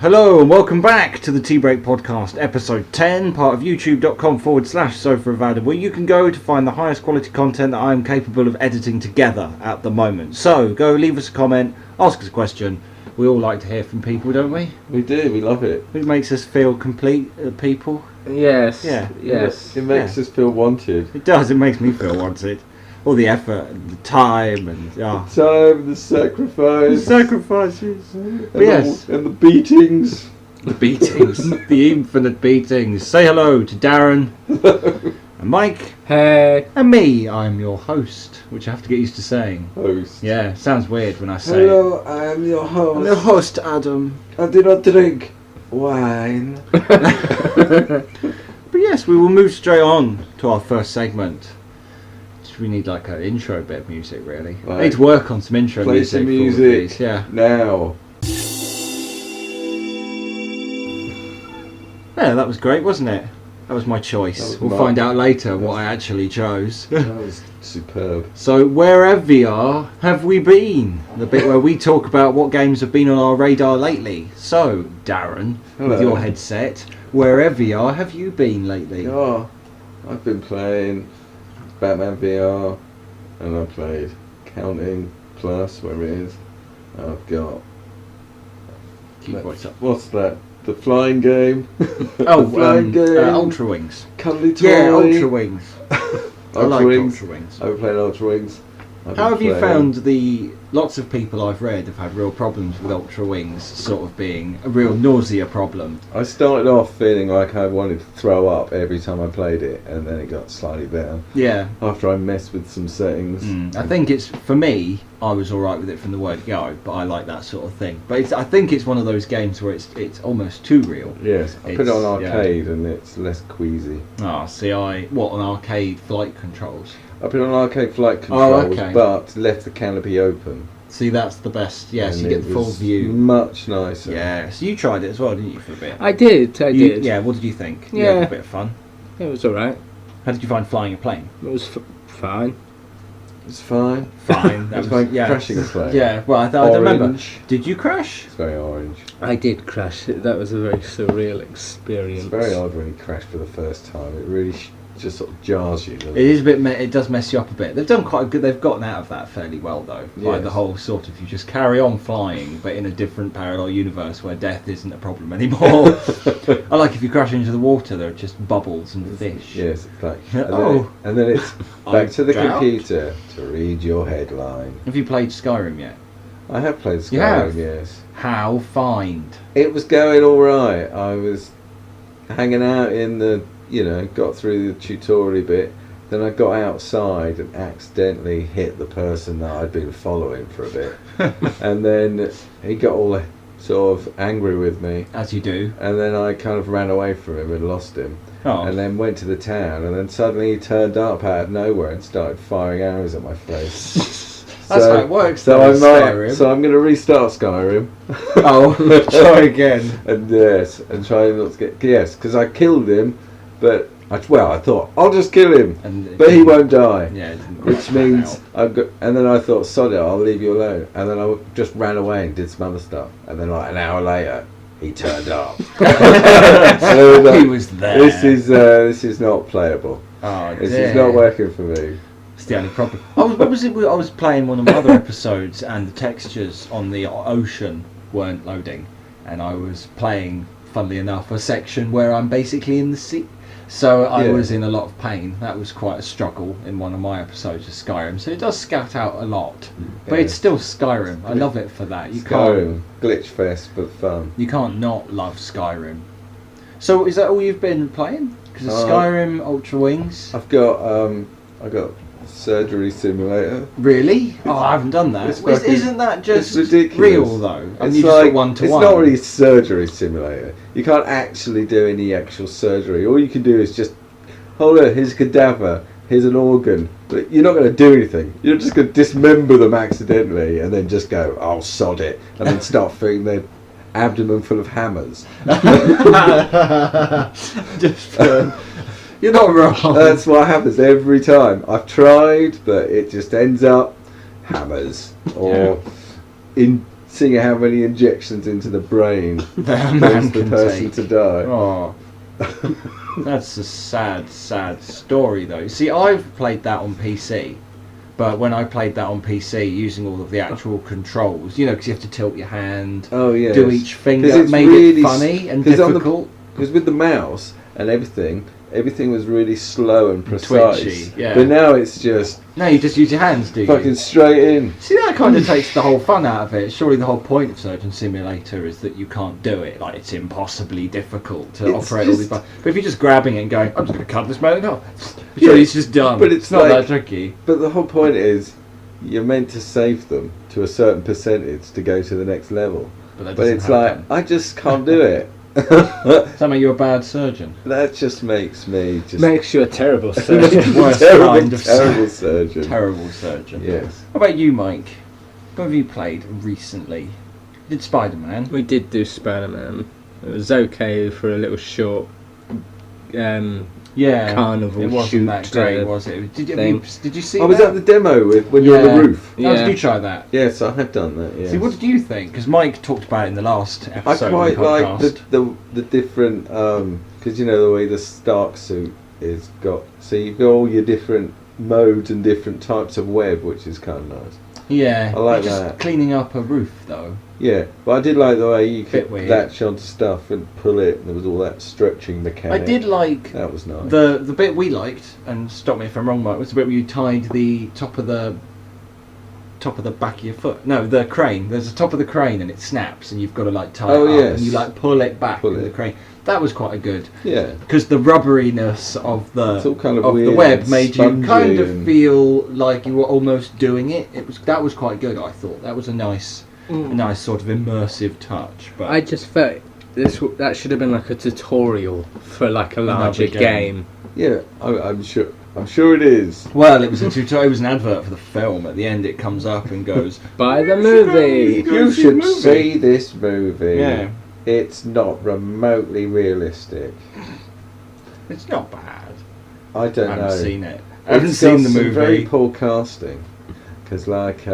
Hello and welcome back to the Tea Break Podcast, episode 10, part of youtube.com/sofaavailable, where you can go to find the highest quality content that I am capable of editing together at the moment. So go leave us a comment, ask us a question. We all like to hear from people, don't we? We do, we love it. It makes us feel complete, people. Yes. Yeah. Yes. It makes us feel wanted. It does, it makes me feel wanted. All the effort and the time and The time, the sacrifice. the sacrifices. And Yes. and the beatings. The beatings. The infinite beatings. Say hello to Darren and Mike. Hey. And me, I'm your host, which I have to get used to saying. Host. Yeah, sounds weird when I say Hello, I am your host. I'm your host, Adam. I do not drink wine. But yes, we will move straight on to our first segment. We need like an intro bit of music, really. Right. I need to work on some intro Play music. some for all of music. these, yeah. Now. Yeah, that was great, wasn't it? That was my choice. That was We'll mine. find out later what I actually chose. That was superb. So, wherever you are, have we been? The bit where we talk about what games have been on our radar lately. So, Darren, with Hello. your headset, wherever you are, have you been lately? Oh, I've been playing Batman VR, and I played Counting Plus, where it is. I've got... Keep voice up. What's that? The flying game? Oh, The flying game. Ultra Wings. Cuddly Toy. Yeah, Ultra Wings. I like Ultra Wings. Ultra Wings. I've been playing Ultra Wings. How have you found the... Lots of people I've read have had real problems with Ultra Wings sort of being a real nausea problem. I started off feeling like I wanted to throw up every time I played it, and then it got slightly better Yeah. after I messed with some settings. I think it's, for me, I was alright with it from the word go, but I like that sort of thing. But I think it's one of those games where it's almost too real. Yes, I put it on It's- arcade and it's less queasy. See, what, on arcade flight controls? I put it on arcade flight Oh, controls, okay. but left the canopy open. See, that's the best. Yes, and you get it the full was view. Much nicer. Yeah, so you tried it as well, didn't you, for a bit? I did. Yeah, what did you think? You had Yeah. a bit of fun. It was alright. How did you find flying a plane? It was fine. It's fine. Fine. It was like crashing a plane. Yeah, well, I don't remember. Orange. Did you crash? It's very orange. I did crash. That was a very surreal experience. It's very odd when you crash for the first time. It really just sort of jars you. It is a bit. It does mess you up a bit. They've done quite a good. They've gotten out of that fairly well, though. By Yes. the whole sort of, you just carry on flying, but in a different parallel universe where death isn't a problem anymore. I like if you crash into the water, there are just bubbles and fish. Yes, it's like, Oh. and then it's I'm back to the drowned. computer to read your headline. Have you played Skyrim yet? I have played Skyrim, You have? yes. How find? It was going alright. I was hanging out in the, got through the tutorial bit. Then I got outside and accidentally hit the person that I'd been following for a bit. And then he got all sort of angry with me. As you do. And then I kind of ran away from him and lost him. Oh. And then went to the town, and then suddenly he turned up out of nowhere and started firing arrows at my face. That's how it works. So though, I in might. Skyrim. So I'm going to restart Skyrim. Oh, try again. And yes, and try not to get because I killed him, but I thought I'll just kill him, but he won't die. Yeah. It didn't Which quite means pan I've got, and then I thought, sod it, I'll leave you alone. And then I just ran away and did some other stuff. And then like an hour later, he turned up. out. He was there. This is not playable. Oh, This dear. is not working for me. It's the only problem. What was it? I was playing one of my other episodes, and the textures on the ocean weren't loading, and I was playing, funnily enough, a section where I'm basically in the sea. So I Yeah. was in a lot of pain. That was quite a struggle in one of my episodes of Skyrim. So it does scout out a lot, but it's Yes. still Skyrim. I love it for that. You Skyrim, glitch fest for fun. You can't not love Skyrim. So is that all you've been playing? Because Skyrim, Ultra Wings. I've got Surgery Simulator. Really? Oh, I haven't done that. It's fucking- Isn't that just it's ridiculous. real though? I mean, It's you just like got one to it's one. not really surgery simulator. You can't actually do any actual surgery. All you can do is just hold it. Here's a cadaver. Here's an organ. But you're not going to do anything. You're just going to dismember them accidentally and then just go, "I'll sod it," and then start filling their abdomen full of hammers. Just, you're not wrong. That's what happens every time. I've tried, but it just ends up hammers or in seeing how many injections into the brain That man cause the can person take. to die. Oh, that's a sad, sad story though. See, I've played that on PC, but when I played that on PC using all of the actual controls, you know, because you have to tilt your hand, Oh yeah. do each finger, 'Cause it's made really it funny and 'cause on the- difficult. Because with the mouse and everything was really slow and precise. Twitchy, yeah. But now it's just No, you just use your hands, do you? fucking straight in. See, that kind of takes the whole fun out of it. Surely the whole point of Surgeon Simulator is that you can't do it. Like, it's impossibly difficult to It's operate all these just- buttons. But if you're just grabbing it and going, I'm just going to cut this man off, Yeah, surely it's just done. but it's not like- that tricky. But the whole point is, you're meant to save them to a certain percentage to go to the next level. But that But doesn't it's happen. like, I just can't do it. Does that make you a bad surgeon? That just makes me just Makes you a terrible surgeon. Worst terrible, kind of terrible surgeon. Terrible surgeon. Yes. How about you, Mike? What have you played recently? Did Spider-Man? We did do Spider-Man. It was okay for a little short Yeah. carnival It wasn't shoot, that great, uh, was it? Did thing. you see I was that? at the demo when you were on Yeah. the roof. How Yeah. did you try that? Yes, I have done that. Yes. See, what did you think? Because Mike talked about it in the last I episode quite of the like podcast. the different because you know the way the Stark suit is got. So you've got all your different modes and different types of web, which is kind of nice. Yeah, I like just that. cleaning up a roof though. Yeah, but I did like the way you Bit could weird. latch onto stuff and pull it. And there was all that stretching mechanic. I did like That was nice. the bit we liked, and stop me if I'm wrong, Mike. Was the bit where you tied the top of the back of your foot. No, the crane. There's the top of the crane, and it snaps, and you've got to like tie Oh, it up, yes. and you like pull it back Pull with it. the crane. That was quite a good. Yeah, Because the rubberiness of it's all kind of the weird web and made you spongy kind of and- feel like you were almost doing it. That was quite good. I thought that was a nice sort of immersive touch. But I just felt that should have been like a tutorial for like a larger game. game. Yeah, I'm sure. I'm sure it is. well, it was a tutorial. It was an advert for the film. At the end, it comes up and goes, Buy the movie. Go You see should the movie. see this movie. "Yeah, It's not remotely realistic. it's not bad." I don't I know. haven't seen it. I haven't It's seen got the some movie. very poor casting, because like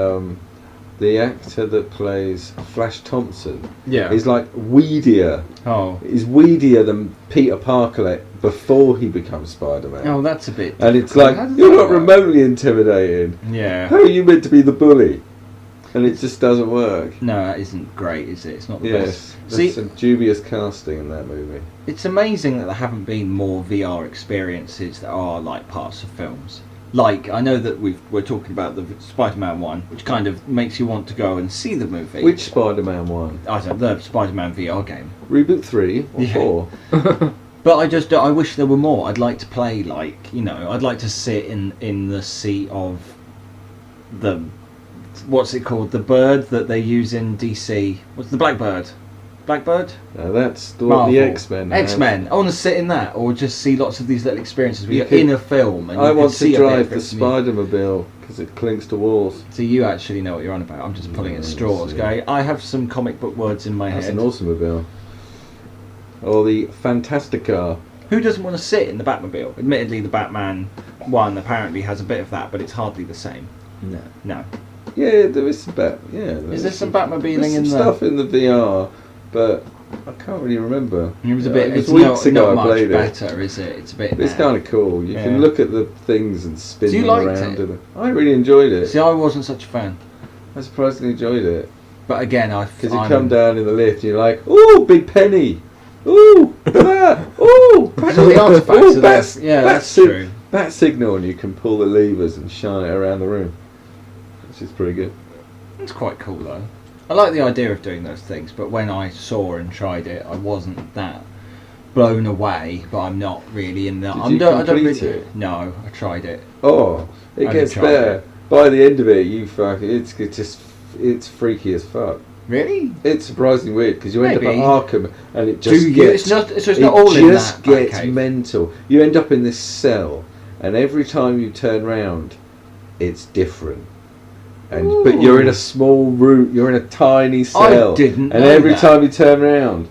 the actor that plays Flash Thompson Yeah. is like weedier. Oh. He's weedier than Peter Parker like, before he becomes Spider-Man. Oh, that's a bit. And it's difficult. like, How does you're that not work? remotely intimidating. Yeah. How are you meant to be the bully? And it just doesn't work. No, that isn't great, is it? It's not the Yes, best. there's See, some dubious casting in that movie. it's amazing that there haven't been more VR experiences that are like parts of films. Like, I know that we're talking about the Spider-Man one, which kind of makes you want to go and see the movie. Which Spider-Man one? I don't know, the Spider-Man VR game. Reboot 3 or Yeah. 4? But I wish there were more. I'd like to play, like, you know, I'd like to sit in the seat of the, what's it called, the bird that they use in DC. What's the Blackbird? Blackbird? Now that's what Marvel. the X-Men have. X-Men. I want to sit in that, or just see lots of these little experiences where You you're could- in a film and I you can want see to a bit drive of the it from you. Spider-Mobile because it clings to walls. So you actually know what you're on about. I'm just pulling at Yes, straws, yeah. okay? I have some comic book words in my That's head. an awesome mobile. Or the Fantastica. Who doesn't want to sit in the Batmobile? Admittedly, the Batman one apparently has a bit of that, but it's hardly the same. No. No. Yeah, there is some Is there some Batmobiling there's in some the... stuff in the VR, but I can't really remember. It was a bit... It was It's weeks not ago I much played it. better, is it? It's a bit... It's kind of cool. You Yeah. can look at the things and spin So you them liked around. it? And I really enjoyed it. See, I wasn't such a fan. I surprisingly enjoyed it. But again, Because you come down in the lift and you're like, ooh, big penny. Ooh, look at that. Ooh, Because all the artifacts ooh, are there. Yeah, that's true. Bat signal, and you can pull the levers and shine it around the room. Which is pretty good. It's quite cool, though. I like the idea of doing those things, but when I saw and tried it, I wasn't that blown away, but I'm not really in the... Did I'm you don't- I don't complete really- it? No, I tried it. Oh, it I gets tried better. it. By the end of it, it's freaky as fuck. Really? It's surprisingly weird because you end Maybe. up at Arkham and it just Do you? gets... It's not. So it's it not all in just that. gets Okay. mental. You end up in this cell, and every time you turn round, it's different. And but you're in a small room. You're in a tiny cell. didn't And know every that. time you turn round,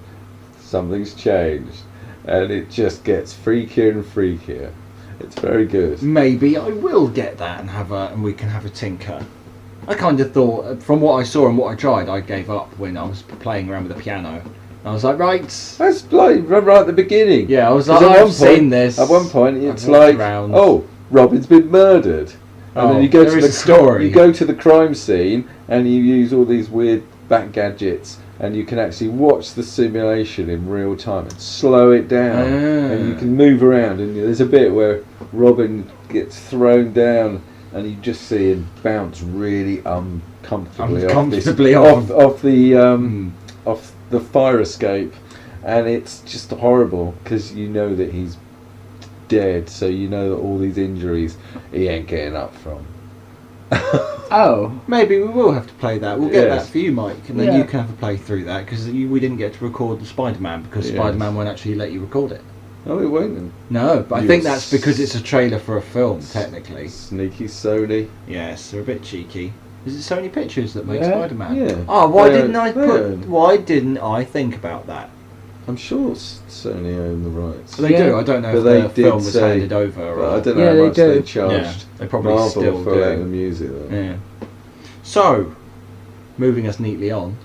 something's changed, and it just gets freakier and freakier. It's very good. Maybe I will get that and we can have a tinker. I kind of thought, from what I saw and what I tried, I gave up when I was playing around with the piano. I was like, right. That's like right at the beginning. Yeah, I was like, 'Cause at I've one seen point- this. At one point, it's I've walked like, around. oh, Robin's been murdered. And then you go there to is the a story. You go to the crime scene and you use all these weird back gadgets, and you can actually watch the simulation in real time and slow it down, and you can move around. And there's a bit where Robin gets thrown down, and you just see him bounce really uncomfortably off the fire escape, and it's just horrible because you know that he's dead, so you know that all these injuries he ain't getting up from. Oh, Maybe we will have to play that. We'll get Yes. that for you, Mike, and then Yeah. you can have a play through that because we didn't get to record the Spider-Man because Yes. Spider-Man won't actually let you record it. Oh, it won't then. No, but I You think that's because it's a trailer for a film, S- technically. Sneaky Sony. Yes, they're a bit cheeky. Is it Sony Pictures that makes Yeah. Spider-Man? Yeah. Oh, why They didn't I own- Why didn't I think about that? I'm sure Sony own the rights. They Yeah. do. I don't know But if they the did film was say- handed over. Or But I don't know Yeah, how they much do. they Yeah, charged they probably Marvel still for do. letting them use it though. Yeah. So, moving us neatly on,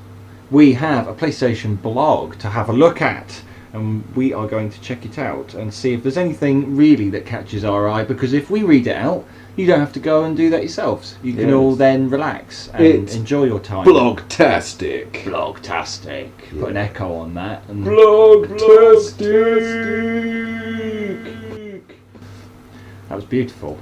we have a PlayStation blog to have a look at, and we are going to check it out and see if there's anything really that catches our eye, because if we read it out, you don't have to go and do that yourselves. You can Yes. all then relax and It's enjoy your time. Blogtastic. Blogtastic. Yeah. Put an echo on that. And Blogtastic. that was beautiful.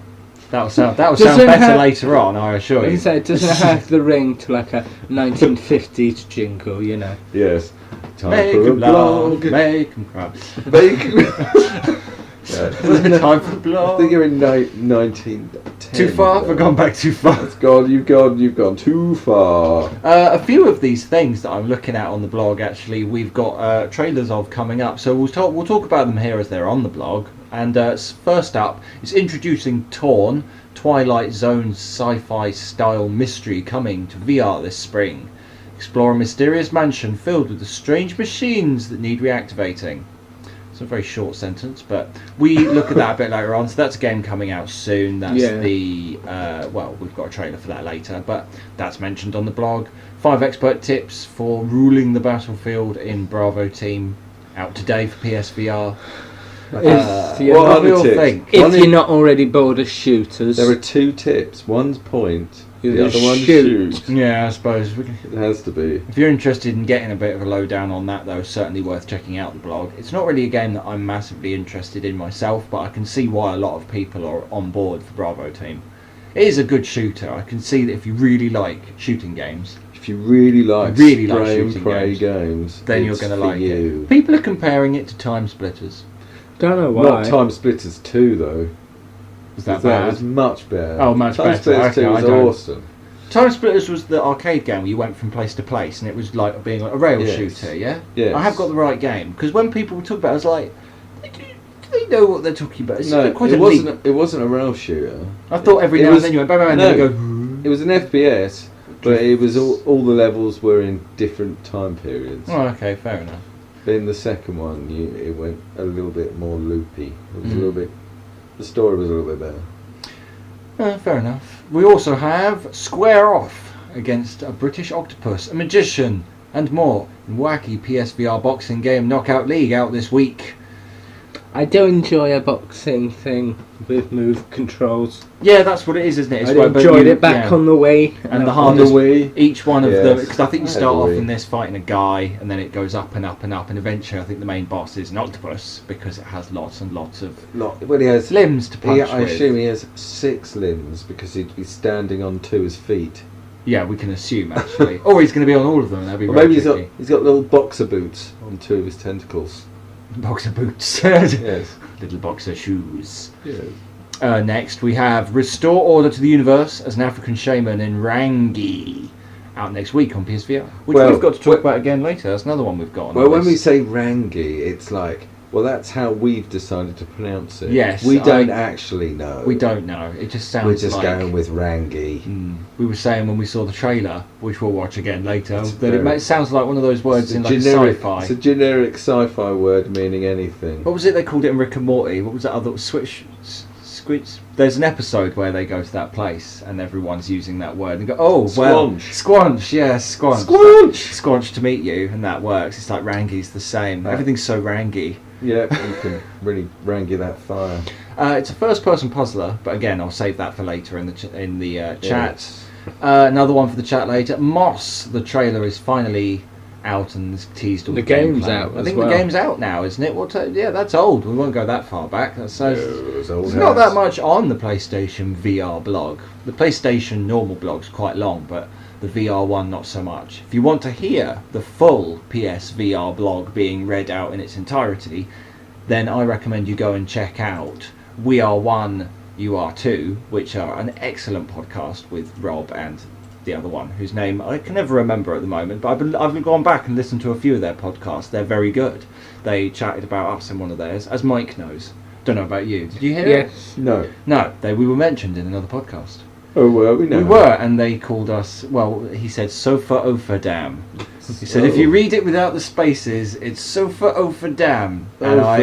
That'll sound Does better it have- later on, I assure you. it doesn't have the ring to like a 1950s jingle, you know. Yes. Time Make for a 'em laugh, blog. make 'em cry. Yeah. Time for the I blog. think you're in 1910. Too far? We've gone back too far. It's gone. You've gone too far. A few of these things that I'm looking at on the blog, actually, we've got trailers of coming up. So we'll talk about them here as they're on the blog. And first up is introducing Torn, Twilight Zone sci-fi style mystery coming to VR this spring. Explore a mysterious mansion filled with the strange machines that need reactivating. It's a very short sentence, but we look at that a bit later on. So that's a game coming out soon. That's Yeah. the we've got a trailer for that later, but that's mentioned on the blog. 5 expert tips for ruling the battlefield in Bravo Team, out today for PSVR. If What you're, what do are we the all tips? think? if One you're is- not already bored of shooters, There are 2 tips. One's point. You The other one's shoot. shoot. Yeah, I suppose. We can, It has to be. if you're interested in getting a bit of a lowdown on that, though, certainly worth checking out the blog. It's not really a game that I'm massively interested in myself, but I can see why a lot of people are on board for Bravo Team. It is a good shooter. I can see that if you really like shooting games, If you really like Really like spray and shooting pray games, games, then you're it's going to for like you. it. People are comparing it to Time Splitters. don't know why. Not Time Splitters 2 though. Was that That bad? was much better. Oh, much Time better. Splitters Okay, 2 I was don't- awesome. Time Splitters was the arcade game where you went from place to place, and it was like being a rail Yes. shooter. Yeah. Yes. I have got the right game, because when people talk about it, I was like, do they know what they're talking about? It's No, quite it a wasn't. leap. It wasn't a rail shooter. I thought every It now was- and then you went bang bang, and no. then you go. It was an FPS, but it was all the levels were in different time periods. Oh, okay, fair enough. But in the second one, it went a little bit more loopy. It was a Mm. little bit. The story was a little bit better. Fair enough. We also have Square Off against a British octopus, a magician, and more. Wacky PSVR boxing game Knockout League out this week. I do enjoy a boxing thing with move controls. Yeah, that's what it is, isn't it? It's I where- but enjoyed you- it back yeah. on the Wii. And the On the hardest, Wii. each one of Yes. them, because I think you I start had off the Wii. in this fighting a guy, and then it goes up and up and up, and eventually I think the main boss is an octopus, because it has lots and lots of Well, he has. limbs to punch I with. assume he has 6 limbs because he'd be standing on 2 of his feet. Yeah, we can assume actually. Or he's going to be on all of them. That'd be Or very maybe tricky. he's got little boxer boots on 2 of his tentacles. Boxer boots. Yes. Little boxer shoes. Yes. Next, we have Restore Order to the Universe as an African shaman in Rangi. Out next week on PSVR. Which Well, we've got to talk about again later. That's another one we've got on Well, our when we list. say Rangi, it's like, well, that's how we've decided to pronounce it. Yes, We don't I- actually know. We don't know. It just sounds We're just like... going with Rangi. We were saying when we saw the trailer, which we'll watch again later, It's that it very- sounds like one of those words It's in a like generic, sci-fi. It's a generic sci-fi word meaning anything. What was it they called it in Rick and Morty? What was that other there's an episode where they go to that place and everyone's using that word and go, oh, well, squanch, yes, squanch. Squanch to meet you, and that works. It's like Rangi's the same. Everything's so rangy. Yeah, you can really rangy that fire. It's a first-person puzzler, but again, I'll save that for later in the chat. Another one for the chat later. Moss, the trailer is finally out and is teased all the game's out. I think the game's out now, isn't it? Yeah, that's old. We won't go that far back. There's not that much on the PlayStation VR blog. The PlayStation normal blog's quite long, but the VR one not so much. If you want to hear the full PSVR blog being read out in its entirety, then I recommend you go and check out We Are One, You Are Two, which are an excellent podcast with Rob and the other one, whose name I can never remember at the moment, but I've gone back and listened to a few of their podcasts. They're very good. They chatted about us in one of theirs, as Mike knows. Don't know about you. Did you hear it? No. No, we were mentioned in another podcast. Oh, well, we know. We were, and they called us, well, he said Sofa Ofa Dam. He said, if you read it without the spaces, it's Sofa Ofa Dam. And I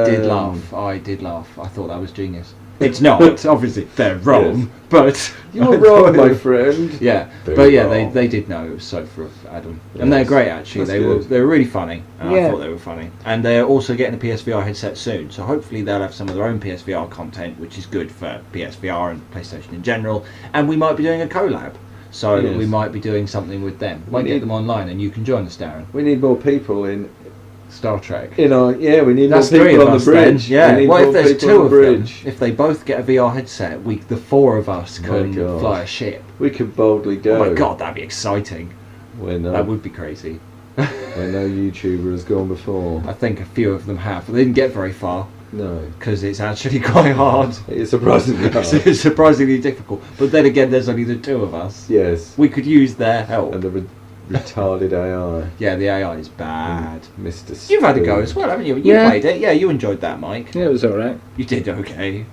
did laugh. I thought that was genius. It's not, obviously, they're wrong, yes. But... You're wrong, my friend. Yeah, but yeah, they did know it was Sofa of Adam. Yes. And they're great, actually. They were really funny. And I thought they were funny. And they're also getting a PSVR headset soon, so hopefully they'll have some of their own PSVR content, which is good for PSVR and PlayStation in general. And we might be doing a collab. So we might be doing something with them. Might get them online and you can join us, Darren. We need more people in Star Trek. We need more people on the bridge. Then. Yeah. What if there's two of them? If they both get a VR headset, the four of us can fly a ship. We could boldly go. Oh my god, that'd be exciting. That would be crazy. Where no YouTuber has gone before. I think a few of them have, but they didn't get very far. No. Because it's actually quite hard. It's surprisingly hard. It's surprisingly difficult. But then again, there's only the two of us. Yes. We could use their help. And the retarded AI. Yeah, the AI is bad. Mr. Spoon. You've had a go as well, haven't you? You played it. Yeah, you enjoyed that, Mike. Yeah, it was alright. You did okay.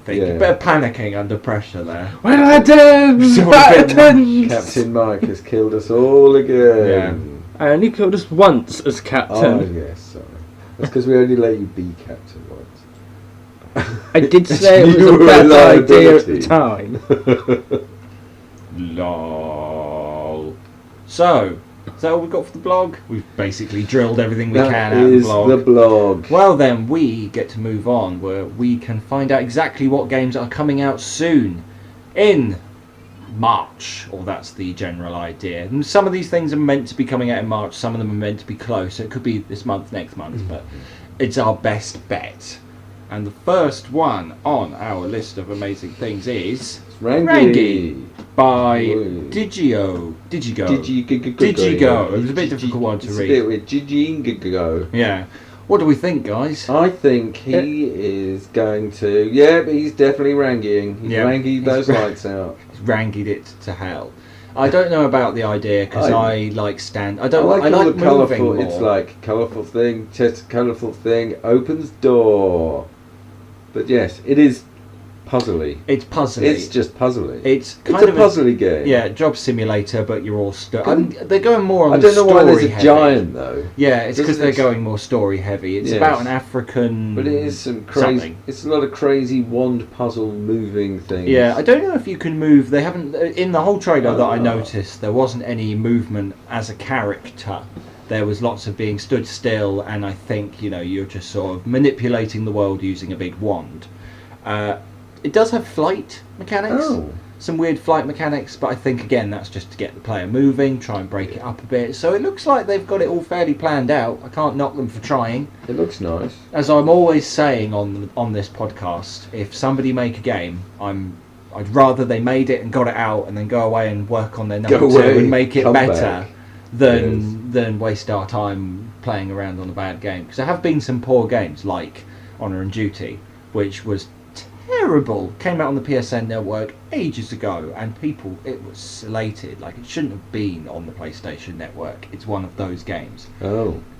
A bit of panicking under pressure there. Well, I did! Captain Mike has killed us all again. Yeah. I only killed us once as captain. Oh, yes, sorry. That's because we only let you be captain once. I did say it was a bad idea at the time. Lol. So, is that all we've got for the blog? We've basically drilled everything we can out of the blog. That is the blog. Well then, we get to move on where we can find out exactly what games are coming out soon in March, or that's the general idea. And some of these things are meant to be coming out in March, some of them are meant to be close. So it could be this month, next month, but it's our best bet. And the first one on our list of amazing things is Rangi by Digigo. Digigo. It was a bit difficult one to read. It's a bit with Digigo. Yeah. What do we think, guys? I think he is going to... Yeah, but he's definitely Rangiing. He's Rangied those lights out. He's Rangied it to hell. I don't know about the idea because I like stand. I like the colourful. More. It's like colourful thing, just colourful thing opens door. But yes, it is puzzly. It's puzzly. It's just puzzly. It's a puzzly game. Yeah, job simulator, but you're all they're going more on. I don't know why there's a giant though. Yeah, it's because they're going more story heavy. It's about an African. But it is some crazy. Something. It's a lot of crazy wand puzzle moving things. Yeah, I don't know if you can move. They haven't in the whole trailer that I noticed. There wasn't any movement as a character. There was lots of being stood still, and I think you're just sort of manipulating the world using a big wand. It does have flight mechanics, some weird flight mechanics, but I think again that's just to get the player moving, try and break it up a bit. So it looks like they've got it all fairly planned out. I can't knock them for trying. It looks nice. As I'm always saying on this podcast, if somebody make a game, I'd rather they made it and got it out and then go away and work on their number two and make it better. Than waste our time playing around on a bad game. Because there have been some poor games like Honour and Duty, which was terrible. Came out on the PSN network ages ago, and it was slated. Like, it shouldn't have been on the PlayStation network. It's one of those games.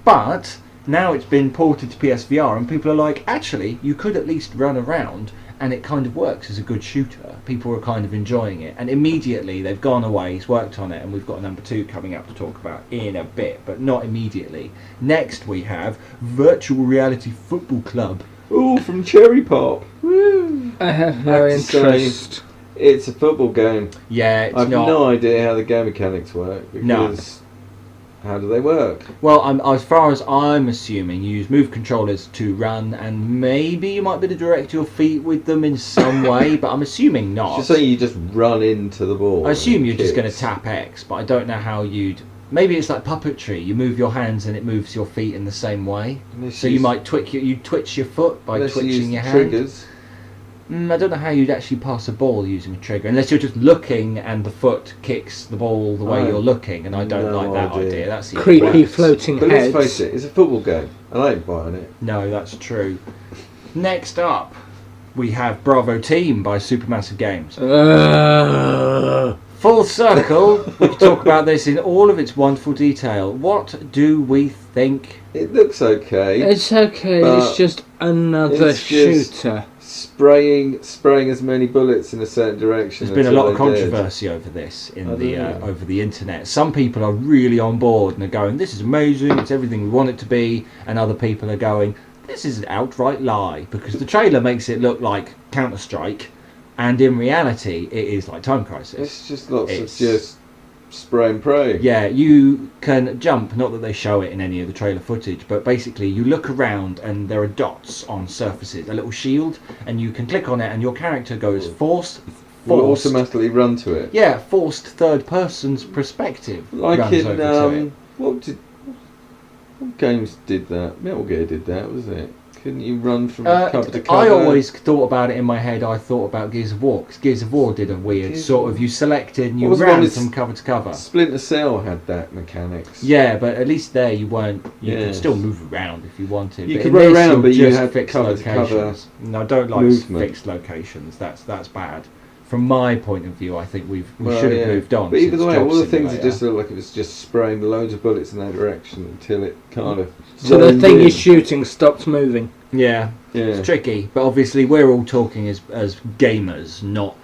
But now it's been ported to PSVR, and people are like, actually, you could at least run around, and it kind of works as a good shooter. People are kind of enjoying it, and immediately they've gone away, he's worked on it, and we've got number 2 coming up to talk about in a bit, but not immediately. Next we have Virtual Reality Football Club. From Cherry Pop. Woo! I have no have to say- interest. It's a football game. Yeah, it's I have not. no idea how the game mechanics work. Because how do they work? Well, as far as I'm assuming, you use move controllers to run, and maybe you might be able to direct your feet with them in some way, but I'm assuming not. Just saying you just run into the ball. I assume and you're just going to kicks. tap X, but I don't know how you'd... Maybe it's like puppetry. You move your hands and it moves your feet in the same way. Unless So you might twitch your foot by unless you twitching use your hand. triggers. I don't know how you'd actually pass a ball using a trigger, unless you're just looking and the foot kicks the ball the way I you're looking, and I don't no like that idea. idea. That's the Creepy worst. floating But heads. let's face it, it's a football game, and I ain't buying it. No, that's true. Next up, we have Bravo Team by Supermassive Games. Full circle, we can talk about this in all of its wonderful detail. What do we think? It looks okay. It's okay, But it's just another it's just- shooter. Spraying as many bullets in a certain direction. There's been a lot of until they're dead. controversy over this I in don't the know. over the internet. Some people are really on board and are going, "This is amazing! It's everything we want it to be," and other people are going, "This is an outright lie," because the trailer makes it look like Counter-Strike, and in reality, it is like Time Crisis. It's just lots It's- of just spray and pray. Yeah, you can jump, not that they show it in any of the trailer footage, but basically you look around and there are dots on surfaces, a little shield, and you can click on it and your character goes forced, Will automatically run to it. yeah, forced third person's perspective. Like runs in over to it. what games did that? Metal Gear did that, was it? Couldn't you run from cover to cover? I always thought about it in my head. I thought about Gears of War, because Gears of War did a weird Gears sort of of, you selected and you What was the one ran with from cover to cover. Splinter Cell had that mechanics. Yeah, but at least there you weren't. You could Yes. still move around if you wanted. You but could in run this, around, you're but you just had fixed cover to cover locations. No, I don't like movement. fixed locations. That's bad. From my point of view, I think we Well, should have yeah. moved on. But either since way, Job all the things Simulator. that just look like it was just spraying loads of bullets in that direction until it kind of. So the zoned thing in. you're shooting stopped moving. Yeah, Yeah. it's tricky. But obviously, we're all talking as gamers, not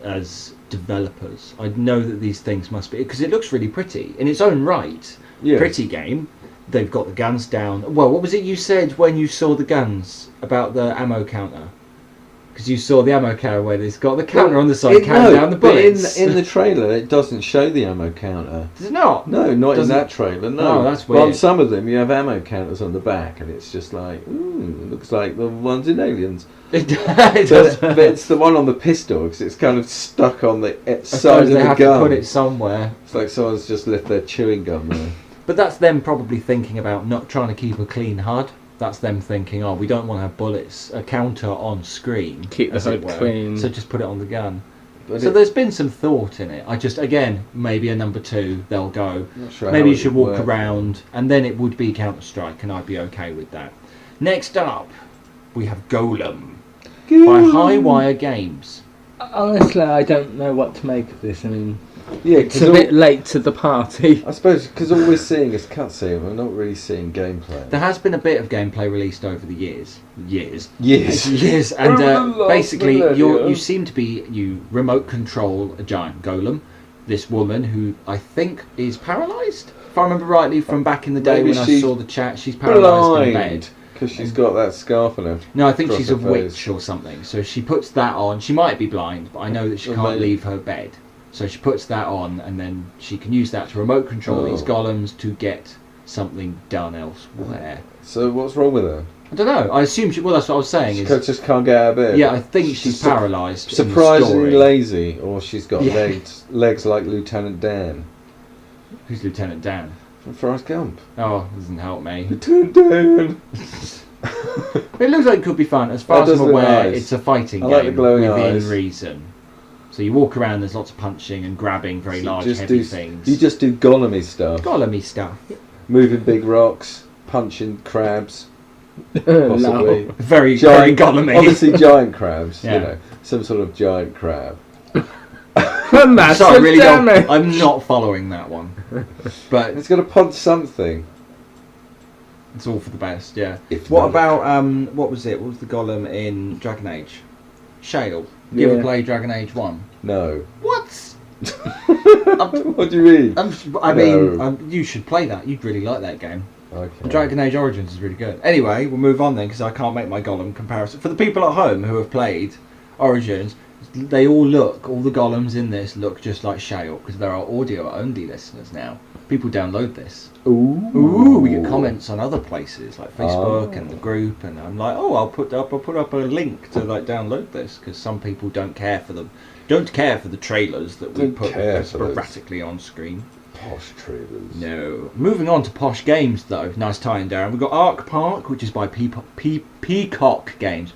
as developers. I know that these things must be, because it looks really pretty in its own right. Yeah. Pretty game. They've got the guns down. Well, what was it you said when you saw the guns about the ammo counter? Because you saw the ammo counter where it's got the counter on the side, counting down the but bullets. in the trailer, it doesn't show the ammo counter. Does it not? No, not in Doesn't- that trailer. No, Oh, that's But on weird. some of them, you have ammo counters on the back, and it's just like, it looks like the ones in Aliens. It does. But it's the one on the pistol because it's kind of stuck on the I side suppose of they the have gun. to put it somewhere. It's like someone's just left their chewing gum there. But that's them probably thinking about not trying to keep a clean HUD. That's them thinking, oh, we don't want to have bullets, a counter on screen. Keep the as it HUD were, clean. So just put it on the gun. But So there's been some thought in it. I just, again, maybe a number 2, they'll go. I'm not sure Maybe how you it should would walk work. around, and then it would be Counter-Strike, and I'd be okay with that. Next up, we have Golem by Highwire Games. Honestly, I don't know what to make of this. I mean, Yeah, it's a bit late to the party. I suppose because all we're seeing is cutscene. We're not really seeing gameplay. There has been a bit of gameplay released over the years. Years. Yes. And Over the last basically, millennium. you seem to be, you remote control a giant golem. This woman who I think is paralysed. If I remember rightly from back in the day Maybe when I she's saw the chat, she's paralysed in bed. because she's got that scarf on her. No, I think across she's a her face. witch or something. So she puts that on. She might be blind, but I know that she Oh, can't maybe. leave her bed. So she puts that on, and then she can use that to remote control these Oh. golems to get something done elsewhere. So what's wrong with her? I don't know. I assume she. Well, that's what I was saying. She Is, just can't get out of bed. yeah, I think she's She's paralysed. in the surprisingly story. lazy, or she's got Yeah. legs like Lieutenant Dan Who's Lieutenant Dan? from Forrest Gump. Oh, doesn't help me. Lieutenant Dan. It looks like it could be fun. As far That as I'm does look aware, nice. it's a fighting I like the game glowing within eyes. reason. So you walk around, there's lots of punching and grabbing very large, heavy things. You just do golemy stuff, golemy stuff. moving big rocks, punching crabs, No. possibly. Very, very Giant, golemy. obviously giant crabs. Yeah. You know, some sort of giant crab. Massive Sorry, really damage. I'm not following that one. But It's got to punch something. it's all for the best, yeah. If What not- about, what was it? What was the golem in Dragon Age? Shale. You ever Yeah. play Dragon Age 1? No. What? What do you mean? I mean, No. you should play that. You'd really like that game. Okay. Dragon Age Origins is really good. Anyway, we'll move on then because I can't make my Golem comparison. For the people at home who have played Origins, they all the golems in this look just like Shale, because there are audio only listeners now. People download this. Ooh. We get comments on other places like Facebook and the group, and I'm like, I'll put up a link to like download this, because some people don't care for the trailers that we put sporadically on screen. Posh trailers. No. Moving on to posh games though. Nice tie-in, Darren. We've got Ark Park, which is by Peacock Games.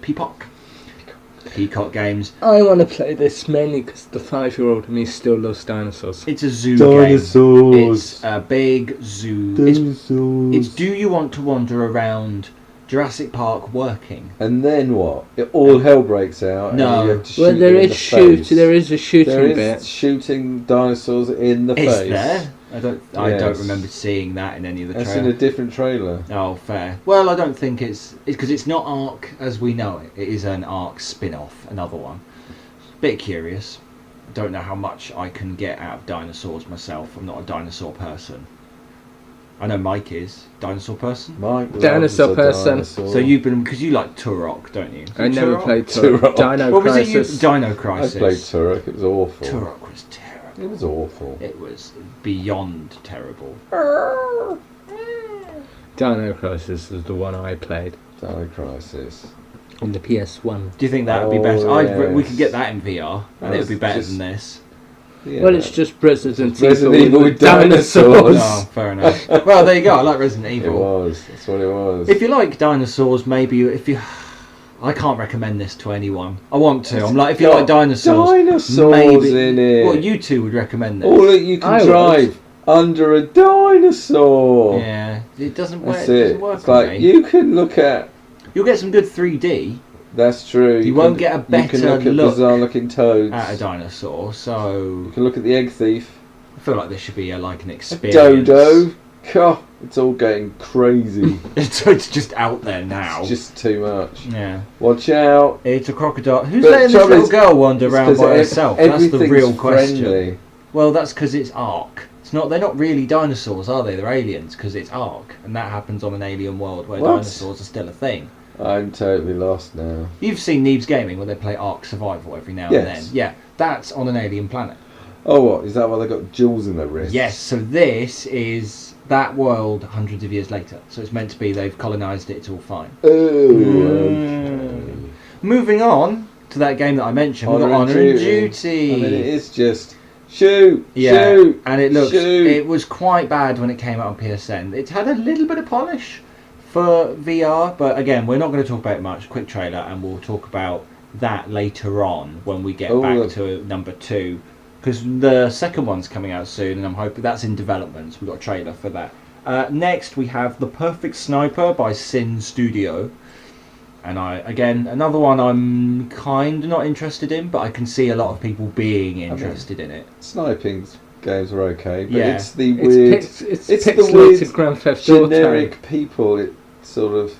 Peacock Games. I want to play this mainly because the 5-year-old in me still loves dinosaurs. It's a zoo Dinosaurs. game. It's a big zoo. Dinosaurs. It's do you want to wander around Jurassic Park working? And then what? All hell breaks out. No. And you have to shoot Well, there them in is the shoot. face. There is a shooting There is bit. shooting dinosaurs in the Is face. there? I don't Yes. remember seeing that in any of the That's trailers. in a different trailer. Oh, fair. Well, I don't think it's because it's not Ark as we know it. It is an Ark spin-off, another one. Bit curious. Don't know how much I can get out of dinosaurs myself. I'm not a dinosaur person. I know Mike is dinosaur person. Mike loves Dinosaur a person. dinosaur. So you've been, because you like Turok, don't you? I never Turok? played Turok. Dino What was it? Crisis. Dino I Crisis. played Turok. It was awful. Turok was terrible. It was awful. It was beyond terrible. Dino Crisis was the one I played Dino Crisis. on the PS1. Do you think that would be Oh, better? We yes. could get that in VR, and it would be better Just- than this. Yeah. Well, it's just Resident Resident Evil Evil with with dinosaurs. Oh, fair enough. Well, there you go. I like Resident It Evil. was. That's what it was. If you like dinosaurs, maybe I can't recommend this to anyone. I want to. I'm like, if you got like dinosaurs, dinosaurs maybe. in it. Well, you two would recommend this. All that you can I would. drive under a dinosaur. Yeah, it doesn't work. That's It it. doesn't work It's for like me. you can look at. You'll get some good 3D That's true. You won't get a You better can look at look bizarre-looking toads. at a dinosaur, so You can look at the egg thief. I feel like this should be like an A experience. dodo. God, it's all getting crazy. It's just out there now. It's just too much. Yeah. Watch out. It's a crocodile. Who's But letting this trouble little is, girl wander It's around 'cause by herself? That's the everything's real question. friendly. Well, that's because it's Ark. It's not. They're not really dinosaurs, are they? They're aliens because it's Ark, and that happens on an alien world where What? dinosaurs are still a thing. I'm totally lost now. You've seen Neebs Gaming where they play Ark Survival every now and then. Yes. Yeah, that's on an alien planet. Oh, what? Is that why they got jewels in their wrists? Yes. So this is that world hundreds of years later. So it's meant to be they've colonised it. It's all fine. Oh, Mm. Moving on to that game that I mentioned, we've got Honour and Duty. I mean, it is just shoot, Yeah, shoot, and it looks. shoot. It was quite bad when it came out on PSN. It's had a little bit of polish for VR, but again, we're not going to talk about it much. Quick trailer, and we'll talk about that later on when we get back to number 2, because the second one's coming out soon, and I'm hoping that's in development. So we've got a trailer for that. Next, we have The Perfect Sniper by Sin Studio. And another one I'm kind of not interested in, but I can see a lot of people being interested in it. Sniping games are okay, but Yeah. it's the weird, It's the pixelated weird Grand Theft Auto. generic people. It sort of.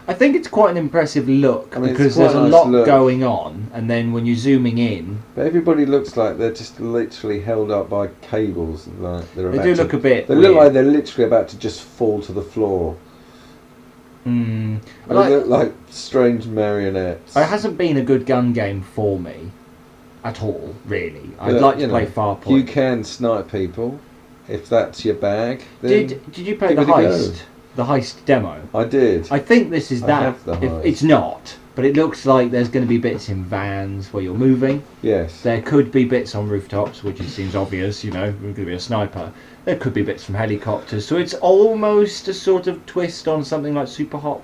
I think it's quite an impressive look I mean, it's because quite there's a a nice lot look. going on, and then when you're zooming in, But everybody looks like they're just literally held up by cables. Like they're they about do to, look a bit. They look weird. like they're literally about to just fall to the floor. I They like- look like strange marionettes. It hasn't been a good gun game for me at all, really. I'd But, like to you play know, Farpoint. You can snipe people if that's your bag. Then Did you play give the it a go. heist? The heist demo. I did. I think this is I that. have the heist. It's not, but it looks like there's going to be bits in vans where you're moving. Yes. There could be bits on rooftops, which seems obvious. You know, we're going to be a sniper. There could be bits from helicopters, so it's almost a sort of twist on something like Super Hot,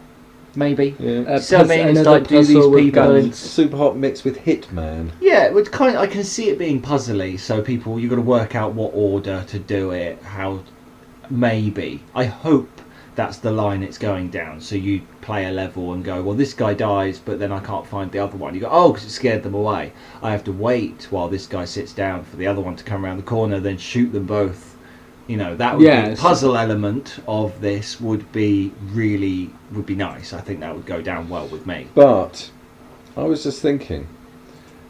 maybe. Yeah. So I mean, it's another like, do these puzzle with people- guns. Super Hot mixed with Hitman. Yeah, it's kind of, I can see it being puzzly. So people, you've got to work out what order to do it. How, maybe. I hope that's the line it's going down. So you play a level and go, well, this guy dies, but then I can't find the other one. You go, oh, because it scared them away. I have to wait while this guy sits down for the other one to come around the corner, then shoot them both. You know, that would be the puzzle element of this would be nice. I think that would go down well with me. But I was just thinking,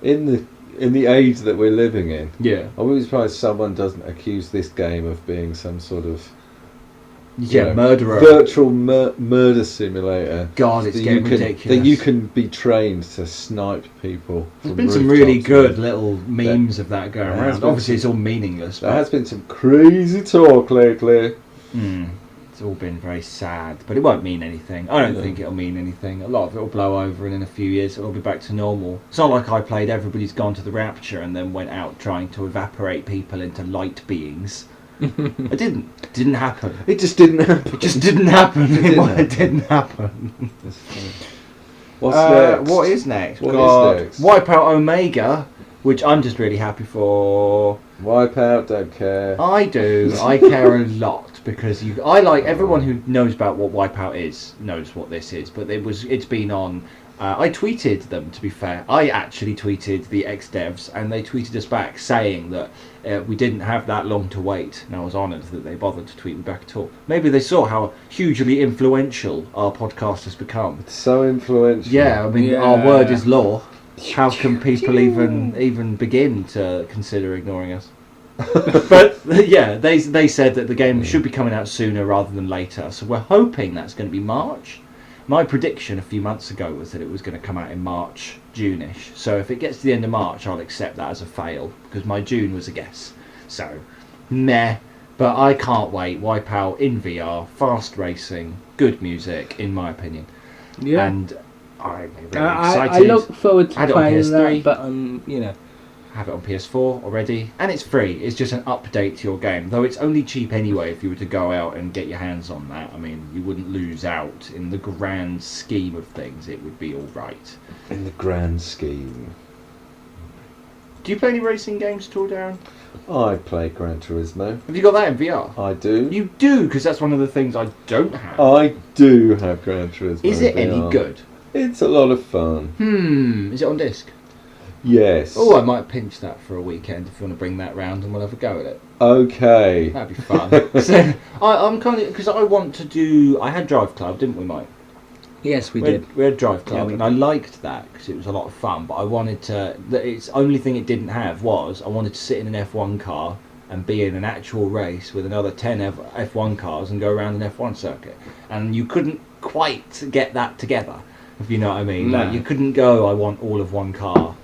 in the age that we're living in, Yeah. I wouldn't be surprised someone doesn't accuse this game of being some sort of Yeah, murderer. Virtual murder simulator. God, it's getting ridiculous. That you can be trained to snipe people. There's been some really good little memes of that going around. Obviously, it's all meaningless. There has been some crazy talk lately. It's all been very sad, but it won't mean anything. I don't think it'll mean anything. A lot of it will blow over, and in a few years it'll be back to normal. It's not like I played Everybody's Gone to the Rapture and then went out trying to evaporate people into light beings. I didn't. It didn't happen. It just didn't happen. It just didn't happen. It didn't happen. What's next? What is next? What God. is next? Wipeout Omega, which I'm just really happy for. Wipeout, don't care. I do. I care a lot because I like everyone who knows about what Wipeout is knows what this is. But it's been on. I tweeted them. To be fair, I actually tweeted the ex-devs, and they tweeted us back saying that we didn't have that long to wait. And I was honoured that they bothered to tweet me back at all. Maybe they saw how hugely influential our podcast has become. It's so influential. Yeah, I mean, our word is law. How can people even begin to consider ignoring us? But yeah, they said that the game should be coming out sooner rather than later. So we're hoping that's going to be March. My prediction a few months ago was that it was going to come out in March, June-ish. So if it gets to the end of March, I'll accept that as a fail, because my June was a guess. So, meh. But I can't wait. Wipeout in VR, fast racing, good music, in my opinion. Yeah. And I'm really excited. I look forward to Had it on playing PS3. that, but you know. Have it on PS4 already, and it's free. It's just an update to your game, though it's only cheap anyway. If you were to go out and get your hands on that, I mean, you wouldn't lose out in the grand scheme of things. It would be all right. In the grand scheme. Do you play any racing games at all, Darren? I play Gran Turismo. Have you got that in VR? I do. You do, because that's one of the things I don't have. I do have Gran Turismo. Is it VR. any good? It's a lot of fun. Is it on disc? Yes. Oh, I might pinch that for a weekend if you want to bring that round, and we'll have a go at it. Okay. That'd be fun. So, I'm kind of, because I want to do. I had Drive Club, didn't we, Mike? Yes, we did. We had Drive Club, Yeah, and I liked that because it was a lot of fun. But I wanted to. Its only thing it didn't have was I wanted to sit in an F1 car and be in an actual race with another 10 F1 cars and go around an F1 circuit. And you couldn't quite get that together, if you know what I mean. No. Like, you couldn't go, I want all of one car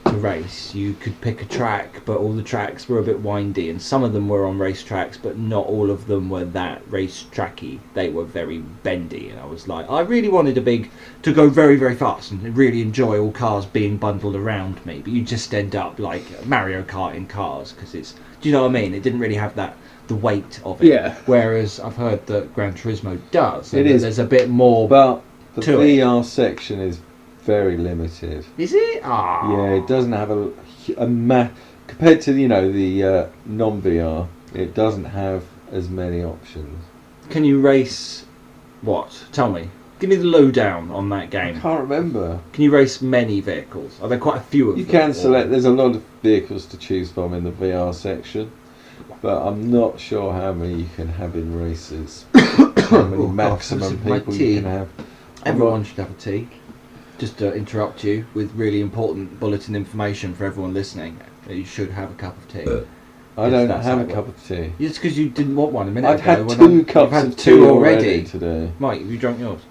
to race. You could pick a track, but all the tracks were a bit windy, and some of them were on race tracks, but not all of them were that race tracky. They were very bendy, and I was like, I really wanted to go very, very fast and really enjoy all cars being bundled around me, but you just end up like Mario Kart in cars, because it's, do you know what I mean? It didn't really have the weight of it. Yeah. Whereas I've heard that Gran Turismo does. It is. There's a bit more. But the to VR section is very limited. Is it? Ah. Yeah, it doesn't have compared to the non-VR. It doesn't have as many options. Can you race? What? Tell me. Give me the lowdown on that I game. can't remember. Can you race many vehicles? Are there quite a few of them? You can select. There's a lot of vehicles to choose from in the VR section, but I'm not sure how many you can have in races. How many maximum people you can have. Everyone should have a tea. Just to interrupt you with really important bulletin information for everyone listening, you should have a cup of tea. I don't have a cup of tea. It's because you didn't want one a minute I've ago. had two cups of tea already today. Mike, have you drunk yours?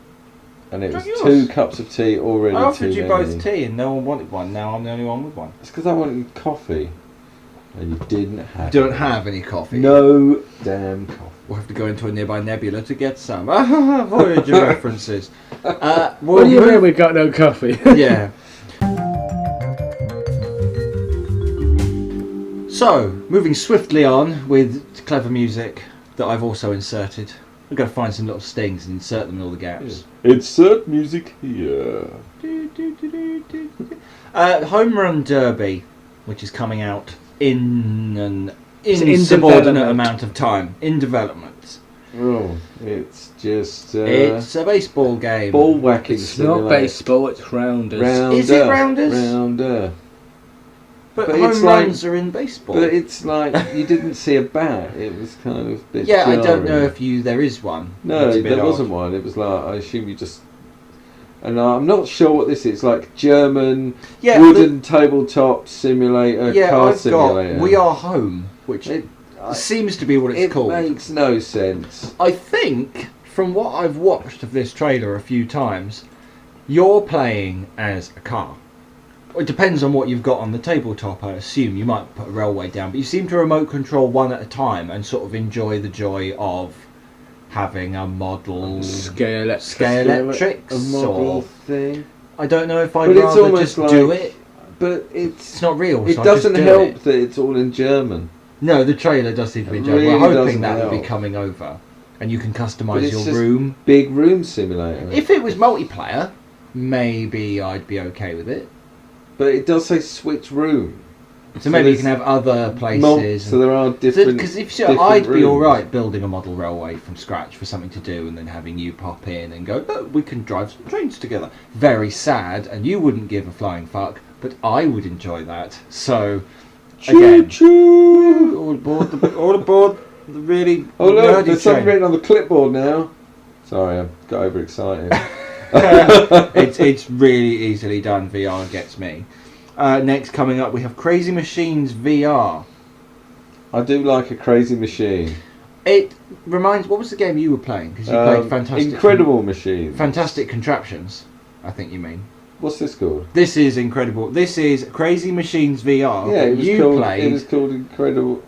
And it was 2 cups of tea already. I offered you both tea and no one wanted one. Now I'm the only one with one. It's because I wanted coffee. And you didn't have You don't have any coffee? No damn coffee. We'll have to go into a nearby nebula to get some. Voyager references. What do you mean we got no coffee? Yeah. So, moving swiftly on with clever music that I've also inserted. We've got to find some little stings and insert them in all the gaps. Insert music here. Home Run Derby, which is coming out in an in insubordinate development. amount of time. In development. Oh, it's just... It's a baseball game. ball whacking It's simulator. not baseball, it's rounders. Is it rounders? Rounder. But But home it's like- runs are in baseball. But it's like, you didn't see a bat. It was kind of a bit yeah, I don't know jarring. if there is one. No, It's a bit there odd. wasn't one. It was like, I assume you just... And I'm not sure what this is. Like German Yeah, wooden tabletop simulator, car I've simulator. got We Are Home, which seems to be what it's it called. makes no sense. I think, from what I've watched of this trailer a few times, you're playing as a car. It depends on what you've got on the tabletop, I assume. You might put a railway down, but you seem to remote control one at a time and sort of enjoy the joy of having a model... Scale-electrics? A model or... thing. I don't know if I'd But it's rather almost just like- do it. But it's not real, It so I doesn't just do help it. that it's all in German. No, the trailer does seem to be It German. really We're hoping doesn't that will be help. coming over. And you can But customise it's your just room. Big room simulator. If it was multiplayer, maybe I'd be okay with it. But it does say switch room. So maybe you there's can have other places. So there are different. Because if different I'd be rooms. alright building a model railway from scratch for something to do and then having you pop in and go, oh, we can drive some trains together. Very sad, and you wouldn't give a flying fuck, but I would enjoy that. So, again, Choo-choo! all aboard, all aboard the really Oh look, nerdy there's something train. written on the clipboard now. Sorry, I got overexcited. It's really easily done. VR gets me. Next, coming up, we have Crazy Machines VR. I do like a crazy machine. It reminds. What was the game you were playing? Because you played Fantastic. Incredible Machine. Fantastic Contraptions. I think you mean. What's this called? This is incredible. This is Crazy Machines VR. Yeah, it was you called. played It was called Incredible.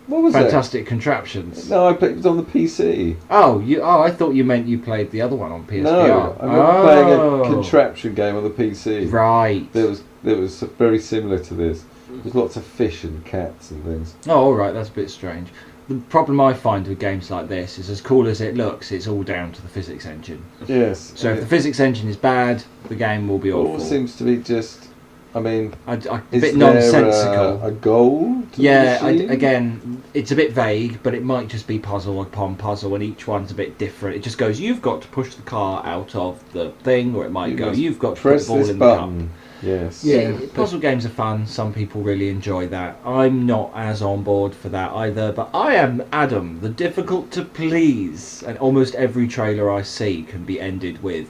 What was Fantastic Contraptions. it? No, I played. It was on the PC. Oh, you. Oh, I thought you meant you played the other one on PSVR. No, I remember playing a contraption game on the PC. Right. That was very similar to this. There's lots of fish and cats and things. Oh, all right. That's a bit strange. The problem I find with games like this is, as cool as it looks, it's all down to the physics engine. Yes. So if the physics engine is bad, the game will be it all awful. seems to be just. I mean, A is bit there nonsensical. a goal? To Yeah, the machine? again, it's a bit vague, but it might just be puzzle upon puzzle, and each one's a bit different. It just goes, you've got to push the car out of the thing, or it might You go, must you've got to put press the ball this in the cup. button. Yes. Yeah, puzzle games are fun. Some people really enjoy that. I'm not as on board for that either, but I am Adam, the difficult to please, and almost every trailer I see can be ended with,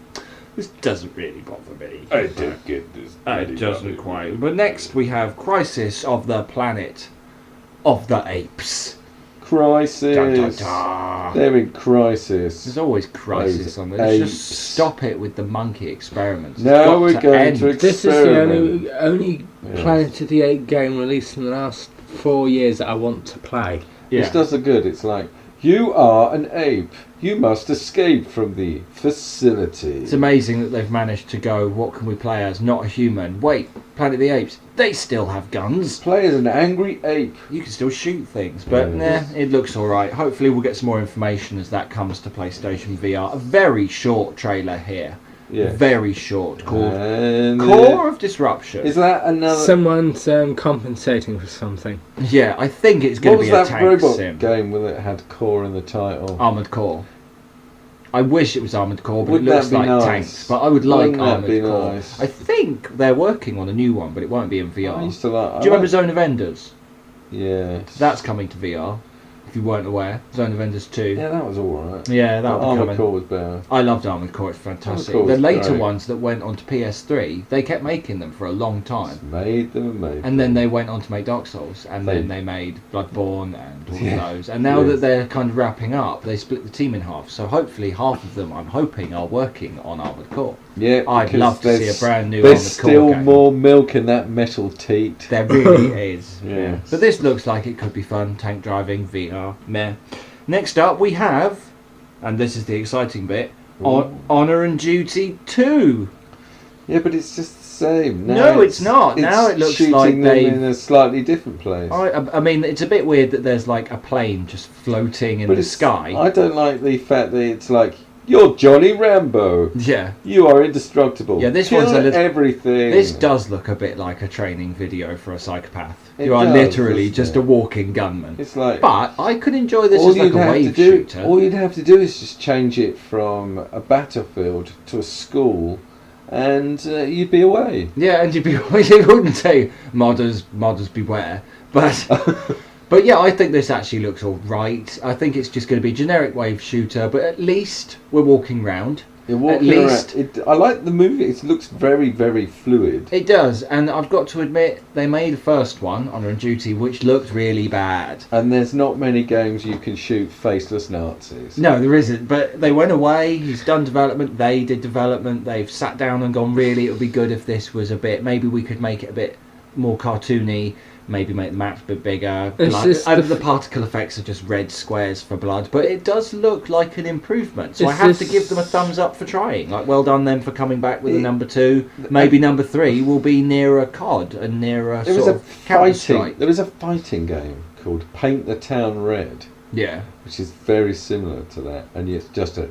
this doesn't really bother me. I don't get this. It doesn't quite. But next we have Crisis of the Planet of the Apes. Crisis. Dun, dun, dun. They're in crisis. There's always crisis Those on this. apes. Just stop it with the monkey experiments. It's Now got we're going end. to This is the only Yes. Planet of the Apes game released in the last 4 years that I want to play. Yeah. This does a good. It's like, you are an ape. You must escape from the facility. It's amazing that they've managed to go, what can we play as? Not a human. Wait, Planet of the Apes, they still have guns. Play as an angry ape. You can still shoot things, but Yes. it looks alright. Hopefully we'll get some more information as that comes to PlayStation VR. A very short trailer here. Yes. Very short, called And Core of Disruption. is that another? Someone's compensating for something. Yeah, I think it's What going to was be a that tank robot sim. game where it had core in the title? Armored Core. I wish it was Armored Core, but Wouldn't it looks that be like nice? tanks. But I would like Wouldn't that Armored be Core. nice? I think they're working on a new one, but it won't be in VR. I used to like. Do you remember Zone of Enders? Yeah. That's coming to VR. If you weren't aware, Zone of Enders 2. Yeah, that was alright. Yeah, that'll be Armored coming. Core was better. I loved Armored Core, it's fantastic. Armored Core The was later great. ones that went onto PS3, they kept making them for a long time. Just made them and made And then them. they went on to make Dark Souls, and then They- they made Bloodborne and all Yeah. of those. And now Yes. that they're kind of wrapping up, they split the team in half. So hopefully half of them, I'm hoping, are working on Armored Core. Yeah, I'd because love to see a there's- brand new There's Armored Core still game. more milk in that metal teat. There really is. Yes. But this looks like it could be fun. Tank driving, VR, meh. Next up we have, and this is the exciting bit, Honour and Duty 2. Yeah, but it's just the same. No, it's not. Now it looks shooting like them they- in a slightly different place. I mean, it's a bit weird that there's like a plane just floating in But the it's- sky. I don't like the fact that it's like, you're Johnny Rambo. Yeah. You are indestructible. Yeah, this Kill one's a little- everything. This does look a bit like a training video for a psychopath. It You are does, literally doesn't just it? a walking gunman. It's like But I could enjoy this all as like you'd a have to wave do. shooter. All you'd have to do is just change it from a battlefield to a school, and you'd be away. Yeah, and you wouldn't say modders beware, but but yeah, I think this actually looks all right. I think it's just going to be generic wave shooter, but at least we're walking round. You're walking least- around. I like the movie. It looks very, very fluid. It does, and I've got to admit, they made the first one, Honour and Duty, which looked really bad. And there's not many games you can shoot faceless Nazis. No, there isn't, but they went away, he's done development, they did development, they've sat down and gone, really, it would be good if this was a bit, maybe we could make it a bit more cartoony, maybe make the maps a bit bigger. The particle effects are just red squares for blood, but it does look like an improvement. So I have to give them a thumbs up for trying. Like, well done them for coming back with a number 2. Maybe number 3 will be nearer COD and nearer sort of Counter-Strike. There was a fighting game called Paint the Town Red. Yeah. Which is very similar to that, and it's just a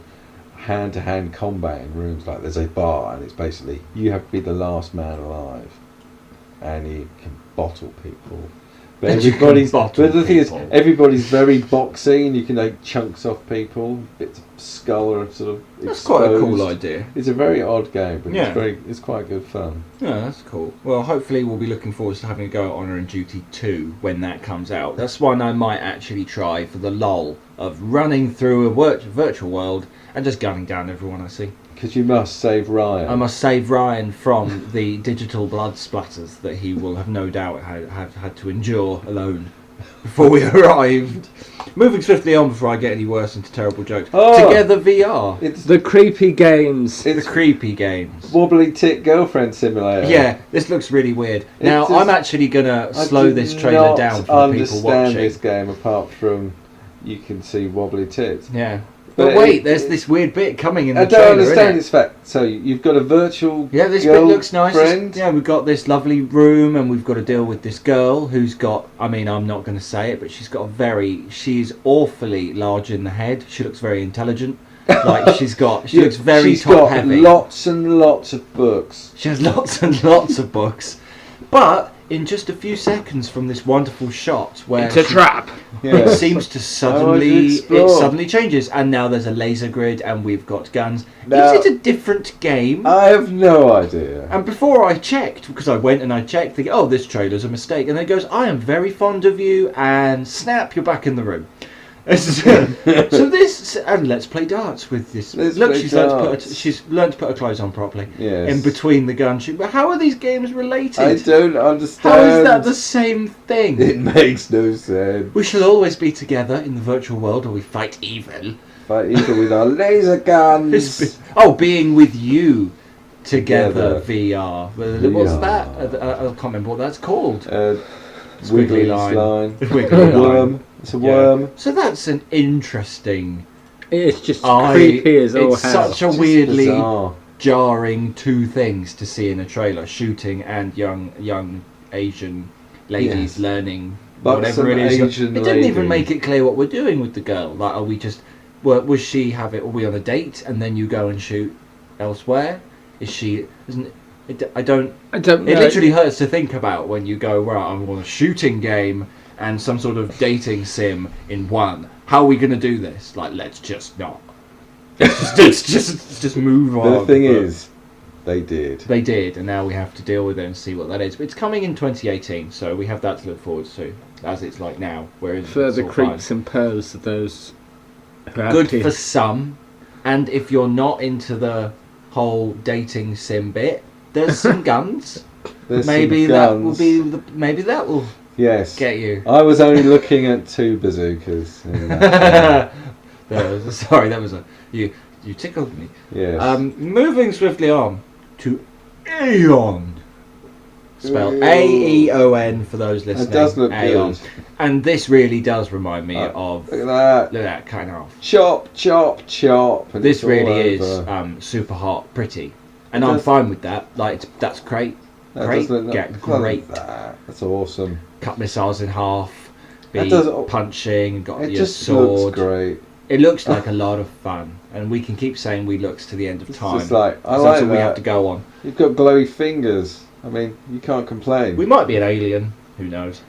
hand-to-hand combat in rooms. Like there's a bar, and it's basically you have to be the last man alive, and you can bottle people. But the thing is, everybody's very boxy, and you can take chunks off people, bits of skull are sort of That's exposed. quite a cool idea. It's a very odd game, but Yeah. it's quite good fun. Yeah, that's cool. Well, hopefully we'll be looking forward to having a go at Honour and Duty 2 when that comes out. That's one I might actually try for the lull of running through a virtual world and just gunning down everyone I see. Because you must save Ryan. I must save Ryan from the digital blood splatters that he will have no doubt have had to endure alone before we arrived. Moving swiftly on before I get any worse into terrible jokes. Together VR. It's The creepy games. The creepy games. Wobbly Tit Girlfriend Simulator. Yeah, this looks really weird. Now, just- I'm actually going to slow this trailer down for the people watching. this game apart from you can see wobbly tits. Yeah. But wait, there's this weird bit coming in the I trailer, don't understand innit? its fact. So you've got a virtual Yeah, this bit looks nice. girlfriend. Yeah, we've got this lovely room and we've got to deal with this girl who's got, I mean, I'm not going to say it, but she's she's awfully large in the head. She looks very intelligent. Like she looks very top heavy. She's got lots and lots of books. She has lots and lots of books. But in just a few seconds from this wonderful shot where It's a trap. it seems to suddenly explore. changes, and now there's a laser grid and we've got guns. Now- Is it a different game? I have no idea. And before I checked, because I went and I checked, thinking, oh, this trailer's a mistake, and then it goes, I am very fond of you, and snap, you're back in the room. So this, and let's play darts with this. Look, she's learned to put her clothes on properly. Yes. In between the gun shoot. But how are these games related? I don't understand. How is that the same thing? It makes no sense. We shall always be together in the virtual world where we fight evil. Fight evil with our laser guns. Being with you together, Together. VR. What's VR. that? I can't remember what that's called. Wiggly line. line. Wiggly Worm. line. It's a worm. So that's an interesting. It's just creepy as all It's hell. such a weirdly Bizarre. jarring two things to see in a trailer: shooting and young Asian ladies Yes. learning Buxom whatever it is. Asian It didn't even lady. make it clear what we're doing with the girl. Like, are we just? Was she are we on a date and then you go and shoot elsewhere? Is she? Isn't it? I don't know. It literally hurts to think about when you go, right, I'm on a shooting game and some sort of dating sim in one. How are we going to do this? Like, let's just not. Let's just move on. The thing But is, they did. they did, and now we have to deal with it and see what that is. But it's coming in 2018, so we have that to look forward to, as it's like now. Whereas Further it's all creeps fine. and pearls to those who have Good kids. for some, and if you're not into the whole dating sim bit, there's some guns. There's Maybe some that guns. will be. Maybe that will Yes. get you. I was only looking at 2 bazookas. in that film. Sorry, that was you tickled me. Yes. Moving swiftly on to Aeon. Spelled Ooh. Aeon for those listening. It does look Aeon. good. And this really does remind me of. Look at that. Look at that, kind of. Chop, chop, chop. And This it's all really over. is super hot, pretty, and It I'm does- fine with that. Like, that's great. That Great, does look get look great. like that. That's awesome. Cut missiles in half. Be That does- punching. Got It your just sword. looks great. It looks like a lot of fun, and we can keep saying we looks to the end of It's time. just like, I That's like all we have that. to go on. You've got glowy fingers. I mean, you can't complain. We might be an alien. Who knows?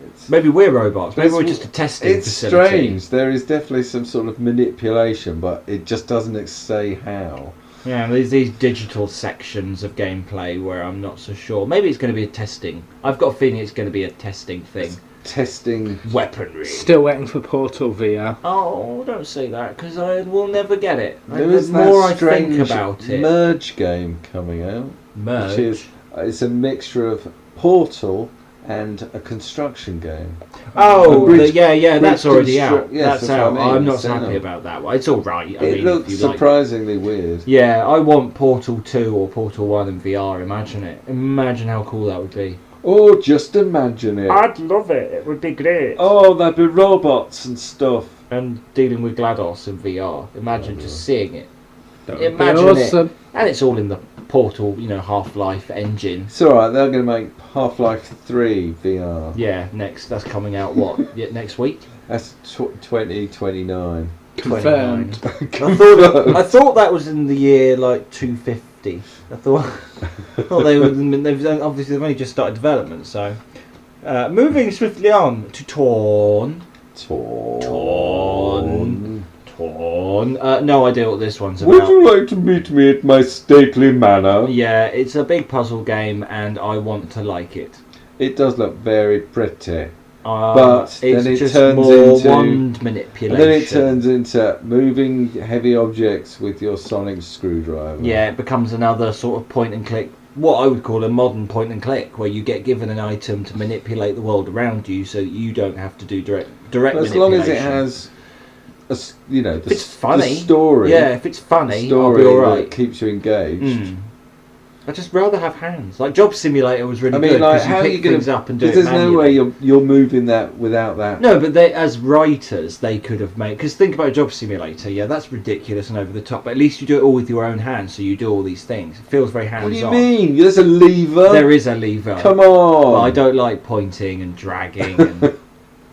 It's, Maybe we're robots. Maybe we're It's- just a testing it's facility. strange. There is definitely some sort of manipulation, but it just doesn't say how. Yeah, there's these digital sections of gameplay where I'm not so sure. Maybe it's going to be a testing. I've got a feeling it's going to be a testing thing. Testing Weaponry. Still waiting for Portal VR. Oh, don't say that, because I will never get it. There The is more I that think strange about it. merge game coming out. Merge? Which is, it's a mixture of Portal and a construction game. Oh, A bridge- yeah, that's bridge already constru- out. yes, That's what out. I mean, I'm not it's so happy out. about that one. It's alright. I It mean, looks if you like. surprisingly weird. Yeah, I want Portal 2 or Portal 1 in VR. Imagine it. Imagine how cool that would be. Oh, just imagine it. I'd love it. It would be great. Oh, there'd be robots and stuff. And dealing with GLaDOS in VR. Imagine just seeing it. That would be Imagine awesome. it. And it's all in the Portal, Half-Life engine. It's alright, they're going to make Half-Life 3 VR. Yeah, that's coming out, next week? That's 2029. Confirmed. 29. I thought that was in the year, 250. I thought they've only just started development, so... moving swiftly on to Torn. No idea what this one's about. Would you like to meet me at my stately manor? Yeah, it's a big puzzle game and I want to like it. It does look very pretty. But it's then it just turns more into... wand manipulation. And then it turns into moving heavy objects with your sonic screwdriver. Yeah, it becomes another sort of point and click, what I would call a modern point and click, where you get given an item to manipulate the world around you so that you don't have to do direct But manipulation. as long as it has, if it's funny, the story. yeah, if it's funny, I'll story be that alright. keeps you engaged. I'd just rather have hands. Like Job Simulator was really I mean, good like, because how you are you pick going things up and do it Because there's no manually. way you're moving that without that. No, but they, as writers, they could have made... Because think about Job Simulator, yeah, that's ridiculous and over the top, but at least you do it all with your own hands, so you do all these things. It feels very hands-on. What do you mean? There's a lever. There is a lever. Come on. But I don't like pointing and dragging and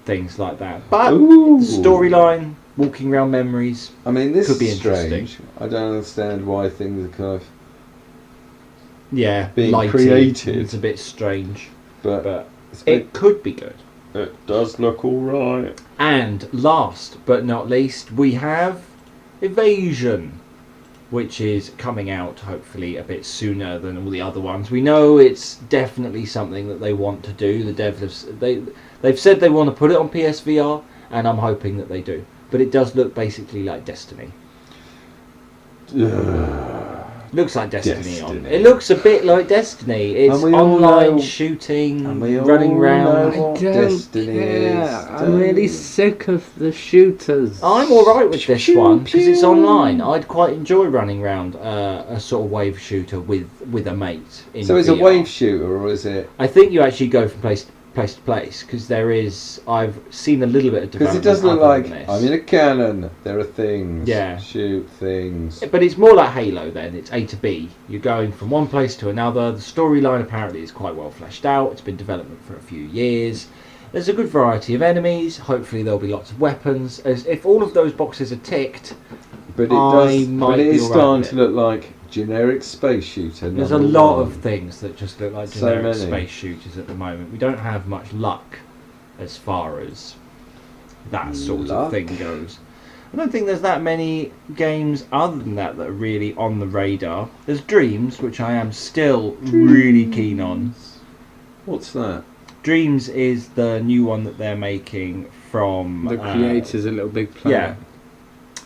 things like that. But Ooh. the storyline, walking around memories... I mean, this could be is interesting. strange. I don't understand why things are kind of... Yeah, being lighting, created. It's a bit strange, But it could be good. it does look alright. And last but not least, we have Evasion, which is coming out hopefully a bit sooner than all the other ones. We know it's definitely something that they want to do. The devs they've said they want to put it on PSVR, and I'm hoping that they do. But it does look basically like Destiny. Looks like Destiny. It looks a bit like Destiny. It's online shooting, running around. I don't care. I'm really sick of the shooters. I'm alright with this one because it's online. I'd quite enjoy running around a sort of wave shooter with a mate. So it's a VR. wave shooter, or is it? I think you actually go from place to place because there is. I've seen a little bit of Because development. it does look other like than this. I'm in a cannon. There are things. Yeah. Shoot things. But it's more like Halo then. It's A to B. You're going from one place to another. The storyline apparently is quite well fleshed out. It's been development for a few years. There's a good variety of enemies. Hopefully there'll be lots of weapons. As if all of those boxes are ticked, But it does. might But it be is alright starting with to it. look like generic space shooter. There's a number lot one. of things that just look like So generic many. space shooters at the moment. We don't have much luck as far as that sort of Luck? thing goes. I don't think there's that many games other than that that are really on the radar. There's Dreams, which I am still really keen on. What's that? Dreams is the new one that they're making from... The creators a Little Big Planet. Yeah.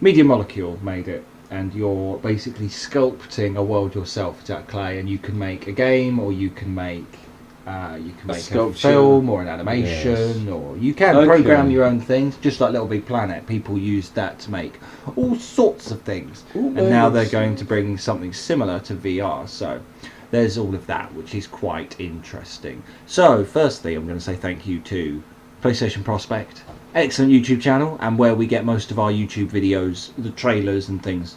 Media Molecule made it. And you're basically sculpting a world yourself. It's out of clay, and you can make a game, or you can make a sculpture. film, or an animation, or you can program your own things, just like Little Big Planet. People use that to make all sorts of things, and now they're going to bring something similar to VR. So there's all of that, which is quite interesting. So firstly, I'm going to say thank you to PlayStation Prospect. Excellent YouTube channel, and where we get most of our YouTube videos, the trailers and things.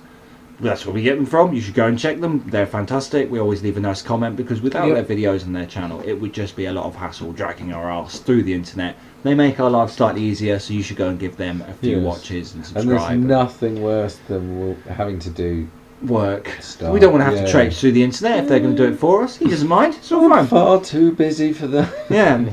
That's where we get them from. You should go and check them. They're fantastic. We always leave a nice comment because without their videos and their channel, it would just be a lot of hassle dragging our arse through the internet. They make our lives slightly easier, so you should go and give them a few watches and subscribe. And there's nothing worse than having to do work. stuff. We don't want to have to traipse through the internet if they're going to do it for us. He doesn't mind. It's all I'm fine. far too busy for that. Yeah.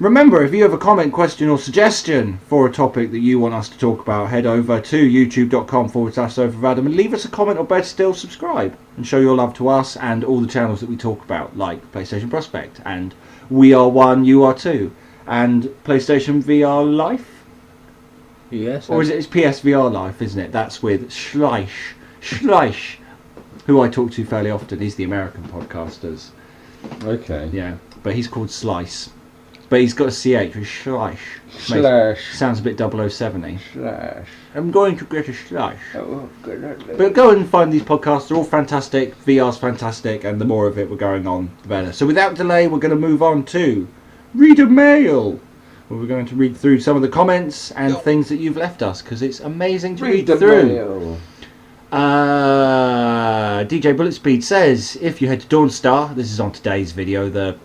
Remember, if you have a comment, question or suggestion for a topic that you want us to talk about, head over to youtube.com/sofaofadam and leave us a comment, or better still, subscribe and show your love to us and all the channels that we talk about, like PlayStation Prospect and We Are One, You Are Two, and PlayStation VR Life. Yes. Or is it? It's PSVR Life, isn't it? That's with Schleich, who I talk to fairly often. He's the American podcasters. Okay. Yeah, but he's called Slice. But he's got a CH with Schleich. Sounds a bit 007-y. Slash. I'm going to get a Schleich. Oh, good. But go and find these podcasts. They're all fantastic. VR's fantastic. And the more of it we're going on, the better. So without delay, we're going to move on to Reader Mail. Where we're going to read through some of the comments and things that you've left us. Because it's amazing to read through. Mail. DJ Bullet Speed says, if you head to Dawnstar, this is on today's video, the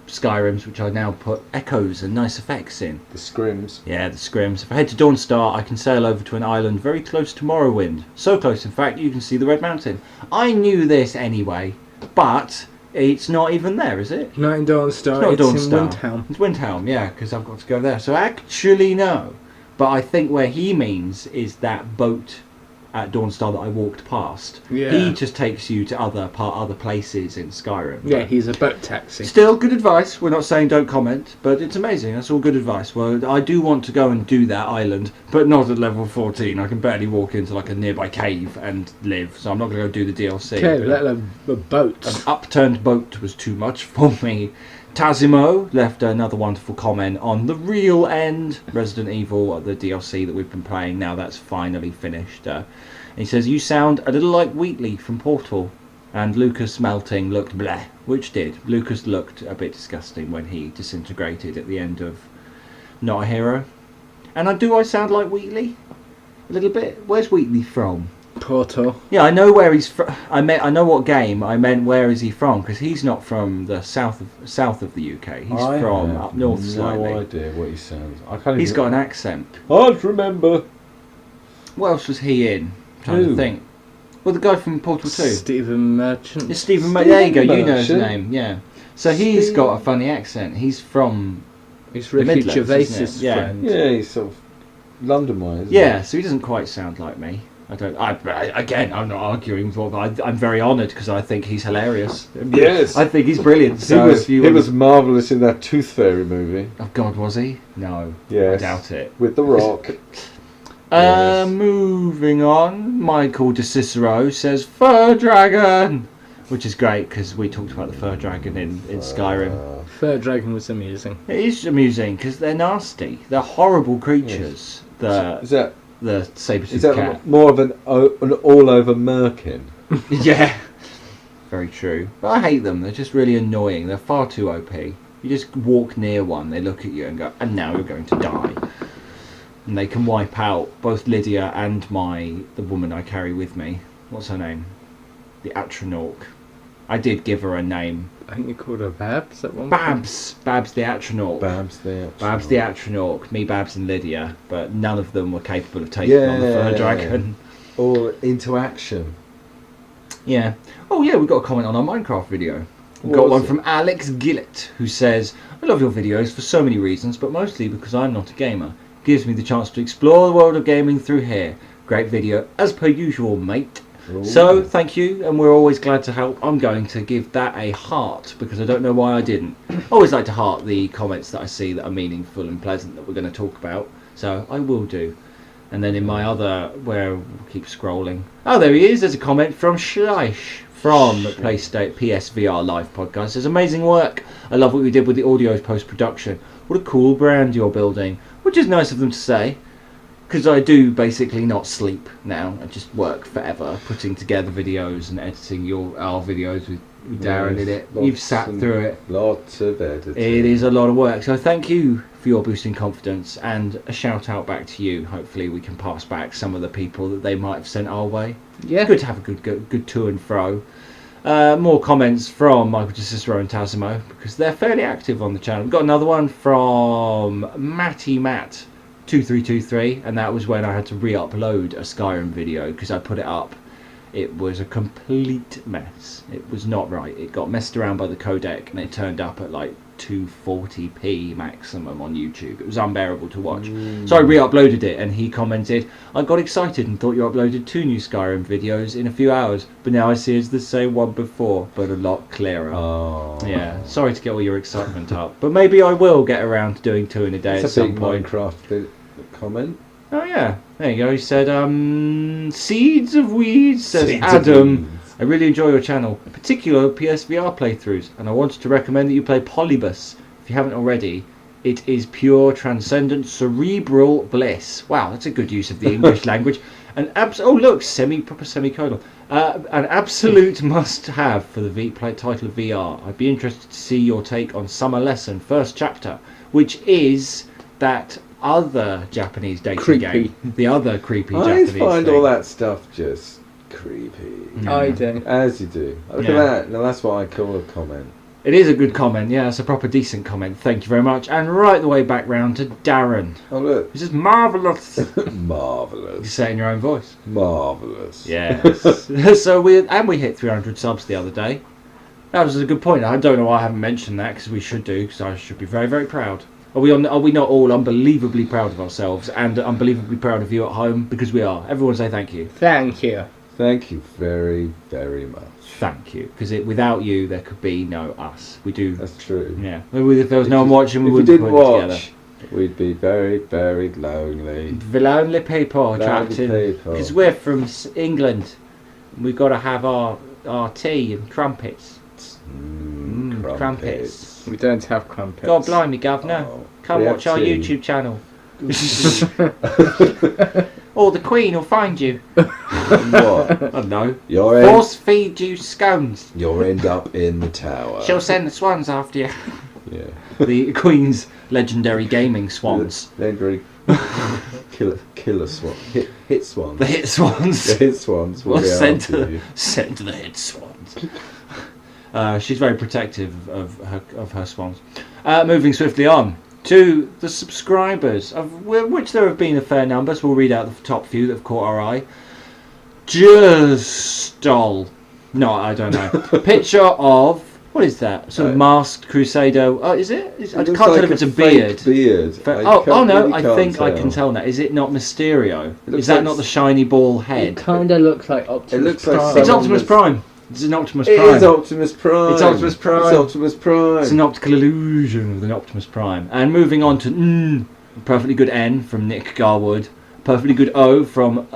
Skyrims, which I now put echoes and nice effects in. The scrims. Yeah, the scrims. If I head to Dawnstar, I can sail over to an island very close to Morrowind. So close, in fact, you can see the Red Mountain. I knew this anyway, but it's not even there, is it? Not in Dawnstar, It's not in Dawnstar. Windhelm. It's Windhelm, yeah, because I've got to go there. So actually, no. But I think where he means is that boat at Dawnstar that I walked past. Yeah. He just takes you to other places in Skyrim. Yeah, he's a boat taxi. Still good advice. We're not saying don't comment, but it's amazing. That's all good advice. Well, I do want to go and do that island, but not at level 14. I can barely walk into like a nearby cave and live, so I'm not going to go do the DLC. Okay, let alone a boat. An upturned boat was too much for me. Tazimo left another wonderful comment on the real end, Resident Evil, the DLC that we've been playing. Now that's finally finished. He says, you sound a little like Wheatley from Portal, and Lucas melting looked bleh, which did. Lucas looked a bit disgusting when he disintegrated at the end of Not a Hero. And I sound like Wheatley? A little bit. Where's Wheatley from? Portal. Yeah, I know where he's from. I know what game. I meant where is he from? Because he's not from the south of the UK. He's from up north slightly. No idea what he sounds. I can't. He's got an accent. I can't remember. What else was he in? I'm trying to think. Well, the guy from Portal 2. Stephen Merchant. It's Stephen Merchant. There you go. You know his Merchant. name. Yeah. So he's got a funny accent. He's from. He's the Ricky Midlands, isn't Gervais's it? Yeah. friend. Yeah, he's sort of London-wise. Yeah. So he doesn't quite sound like me. Again, I'm not arguing for, but I'm very honoured because I think he's hilarious. Yes. I think he's brilliant. So He was marvellous in that Tooth Fairy movie. Oh God, was he? No. Yes. I doubt it. With The Rock. Yes. Moving on, Michael de Cicero says Fur Dragon, which is great because we talked about the Fur Dragon in Skyrim. Fur Dragon was amusing. It is amusing because they're nasty. They're horrible creatures. Is that The saber-toothed cat. more of an all-over merkin? Yeah. Very true. But I hate them. They're just really annoying. They're far too OP. You just walk near one, they look at you and go, and now you're going to die. And they can wipe out both Lydia and the woman I carry with me. What's her name? The Atronork. I did give her a name. I think you called her Babs at one point. Babs the Atronork. Babs the Atronork. Me, Babs and Lydia. But none of them were capable of taking on the Fur Dragon. Or into action. Yeah. Oh yeah, we got a comment on our Minecraft video. We got one from Alex Gillett, who says, I love your videos for so many reasons, but mostly because I'm not a gamer. Gives me the chance to explore the world of gaming through here. Great video, as per usual, mate. Ooh. So, thank you, and we're always glad to help. I'm going to give that a heart, because I don't know why I didn't. I always like to heart the comments that I see that are meaningful and pleasant that we're going to talk about. So, I will do. And then in my other, where we'll keep scrolling. Oh, there he is. There's a comment from Schleich from PSVR Live Podcast. Says, amazing work. I love what we did with the audio post-production. What a cool brand you're building. Which is nice of them to say. Because I do basically not sleep now. I just work forever putting together videos and editing our videos with Darren in it. You've sat through it. Lots of editing. It is a lot of work. So thank you for your boosting confidence, and a shout out back to you. Hopefully we can pass back some of the people that they might have sent our way. Yeah. Good to have a good to and fro. More comments from Michael Cicero and Tazimo, because they're fairly active on the channel. We've got another one from Matty Matt 2323, and that was when I had to re-upload a Skyrim video because I put it up. It was a complete mess. It was not right. It got messed around by the codec and it turned up at like 240p maximum on YouTube. It was unbearable to watch. So I re-uploaded it, and he commented, "I got excited and thought you uploaded 2 new Skyrim videos in a few hours, but now I see it's the same one before, but a lot clearer." Oh. Yeah, sorry to get all your excitement up, but maybe I will get around to doing 2 in a day It's at a some big point. Minecraft comment. Oh yeah, there you go. He said, "Seeds of Weeds," says Seeds of Adam. Weeds. "I really enjoy your channel, particularly PSVR playthroughs, and I wanted to recommend that you play Polybus. If you haven't already, it is pure transcendent cerebral bliss." Wow, that's a good use of the English language. Oh look, proper semicolon. An absolute must-have for the title of VR. I'd be interested to see your take on Summer Lesson, first chapter, which is that other Japanese dating Creepy. game. The other creepy I Japanese find thing. all that stuff just creepy. I do. As you do. Look Yeah. at that. Now that's what I call a comment. It is a good comment, yeah, it's a proper decent comment. Thank you very much. And right the way back round to Darren. Oh look. This is marvellous. You Marvellous. say it in your own voice. Marvellous. Yes. So we hit 300 subs the other day. That was a good point. I don't know why I haven't mentioned that, because we should do, because I should be very, very proud. Are we not all unbelievably proud of ourselves and unbelievably proud of you at home? Because we are. Everyone say thank you. Thank you. Thank you very, very much. Thank you. Because without you, there could be no us. We do. That's true. Yeah. If there was no one watching, we If we wouldn't didn't put it together. watch, we'd be very, very lonely. The lonely people Lonely trapped in. people. Because we're from England. We've got to have our tea and crumpets. Crumpets. We don't have crumpets. God blimey, governor. Oh, Come we watch have our tea. YouTube channel. Or the Queen will find you. What? I don't know. You'll Force feed you scones. end up in the tower. She'll send the swans after you. Yeah. The Queen's legendary gaming swans. Legendary killer swan. Hit swans. The hit swans. The hit swans will be sent after you. to the hit swans. She's very protective of her swans. Moving swiftly on to the subscribers, of which there have been a fair number, so we'll read out the top few that have caught our eye. Justol. No, I don't know. Picture of, what is that? Sort of masked crusader. Oh, is it? I can't tell if it's a beard. Beard. Oh no, Really I can't think I tell. can tell now. Is it not Mysterio? It looks Is that like not the shiny ball head? It kind of looks like Optimus It looks like Prime. It's someone Optimus was- Prime. It's an Optimus It Prime. is Optimus Prime. It's Optimus Prime. It's Optimus Prime. It's an optical illusion of an Optimus Prime. And moving on to perfectly good N from Nick Garwood. Perfectly good O from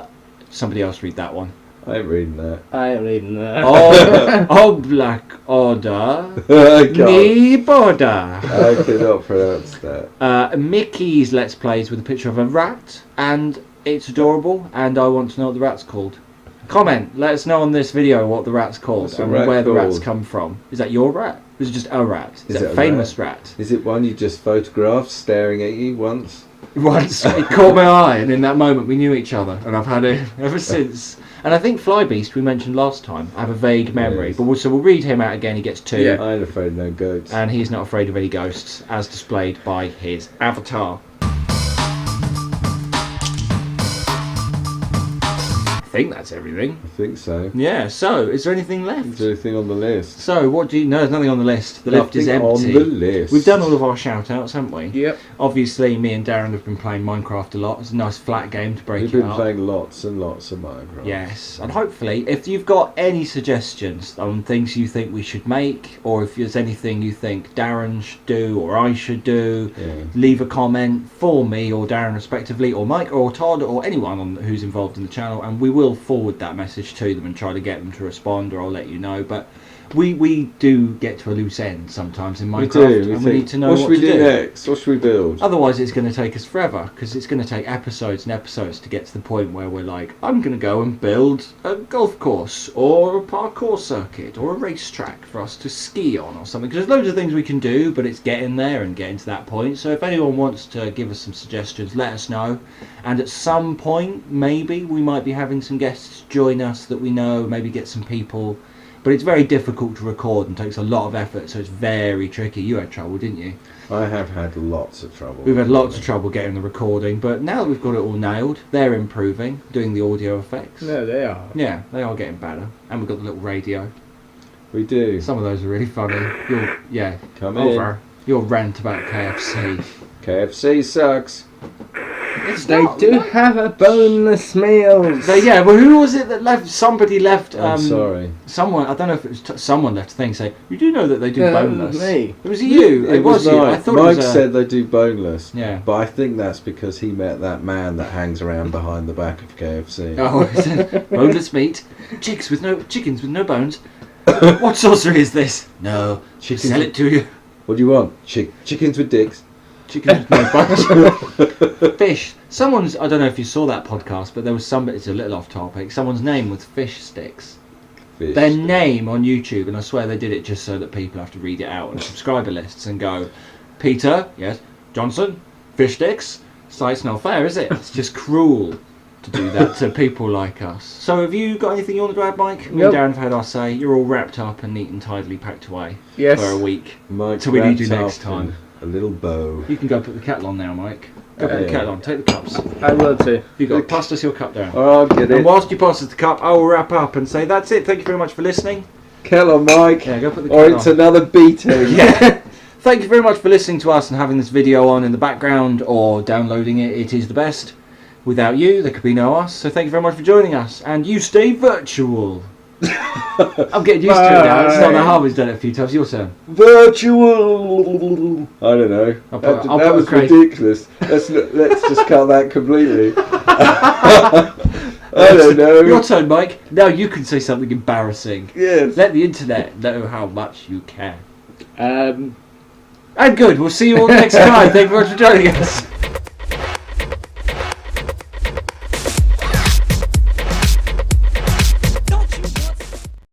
somebody else. Read that one. I ain't reading that. I ain't reading that. Oh, Black Order. I can't. Me Border. I cannot pronounce that. Mickey's Let's Plays with a picture of a rat, and it's adorable, and I want to know what the rat's called. Comment, let us know on this video what the rat's called What's the and rat where the rat's called? come from. Is that your rat? Is it just a rat? Is Is it it a a famous rat? Is it one you just photographed staring at you once? Once it caught my eye, and in that moment we knew each other, and I've had it ever since. And I think Flybeast we mentioned last time. I have a vague memory, Yes. but we'll read him out again. He gets 2, Yeah. I ain't afraid of no goats. and he's not afraid of any ghosts, as displayed by his avatar. I think that's everything. I think so. Yeah. So, is there anything Is left? there anything on the list? So, what do you? No, there's nothing on the list. The list is Nothing empty. on the list. We've done all of our shout-outs, haven't we? Yep. Obviously, me and Darren have been playing Minecraft a lot. It's a nice flat game to break We've it been up. playing lots and lots of Minecraft. Yes, and hopefully, if you've got any suggestions on things you think we should make, or if there's anything you think Darren should do or I should do, Yeah. leave a comment for me or Darren respectively, or Mike or Todd or anyone who's involved in the channel, and we will forward that message to them and try to get them to respond, or I'll let you know. But we do get to a loose end sometimes in We Minecraft, do. and we think, need to know what should what we to do do. next? What should we build? Otherwise, it's going to take us forever, because it's going to take episodes and episodes to get to the point where we're like, I'm going to go and build a golf course or a parkour circuit or a racetrack for us to ski on or something. Because there's loads of things we can do, but it's getting there and getting to that point. So if anyone wants to give us some suggestions, let us know. And at some point, maybe we might be having some guests join us that we know, maybe get some people. But it's very difficult to record and takes a lot of effort, so it's very tricky. You had trouble, didn't you? I have had lots of trouble. We've had lots of trouble getting the recording, but now that we've got it all nailed, they're improving, doing the audio effects. No, they are. Yeah, they are getting better. And we've got the little radio. We do. Some of those are really funny. Yeah, Come over. Your rant about KFC. KFC sucks. They do have a boneless meals. Yeah, well, who was it that left? Somebody left. I'm sorry. Someone, I don't know if it was someone left a thing saying, you do know that they do boneless. It was me. It was you. It was you. Mike. I thought Mike it was said they do boneless. Yeah. But I think that's because he met that man that hangs around behind the back of KFC. Oh, he said, boneless meat, chickens with no bones. What sorcery is this? No, Chickens sell it to you. What do you want? Chickens with dicks. Chickens with no bones. Fish. Someone's, I don't know if you saw that podcast, but there was somebody, it's a little off topic, someone's name was Fish Sticks. Fish Their sticks. name on YouTube, and I swear they did it just so that people have to read it out on subscriber lists and go, Peter, yes, Johnson, Fish Sticks. It's not fair, is it? It's just cruel to do that to people like us. So have you got anything you want to add, Mike? Me and Darren have had our say. You're all wrapped up and neat and tidily packed away Yes. for a week. Mike Till we need you wrapped next up in time. A little bow. You can go put the kettle on now, Mike. Go put the kettle on. Take the cups. I will too. You got pass us your cup down. Oh, I'll get And it. whilst you pass us the cup, I will wrap up and say that's it. Thank you very much for listening. Kettle on, Mike. Yeah, go put the Or kettle it's on. another beating. Yeah. Thank you very much for listening to us and having this video on in the background or downloading it. It is the best. Without you, there could be no us. So thank you very much for joining us. And you stay virtual. I'm getting used to it now. It's not that hard. We've done it a few times. Your turn. Virtual. I don't know. I'll that put was Craig. ridiculous. Let's just cut that completely. I don't know. Your turn, Mike. Now you can say something embarrassing. Yes. Let the internet know how much you care. Um, And good. We'll see you all next time. Thank you very much for joining us.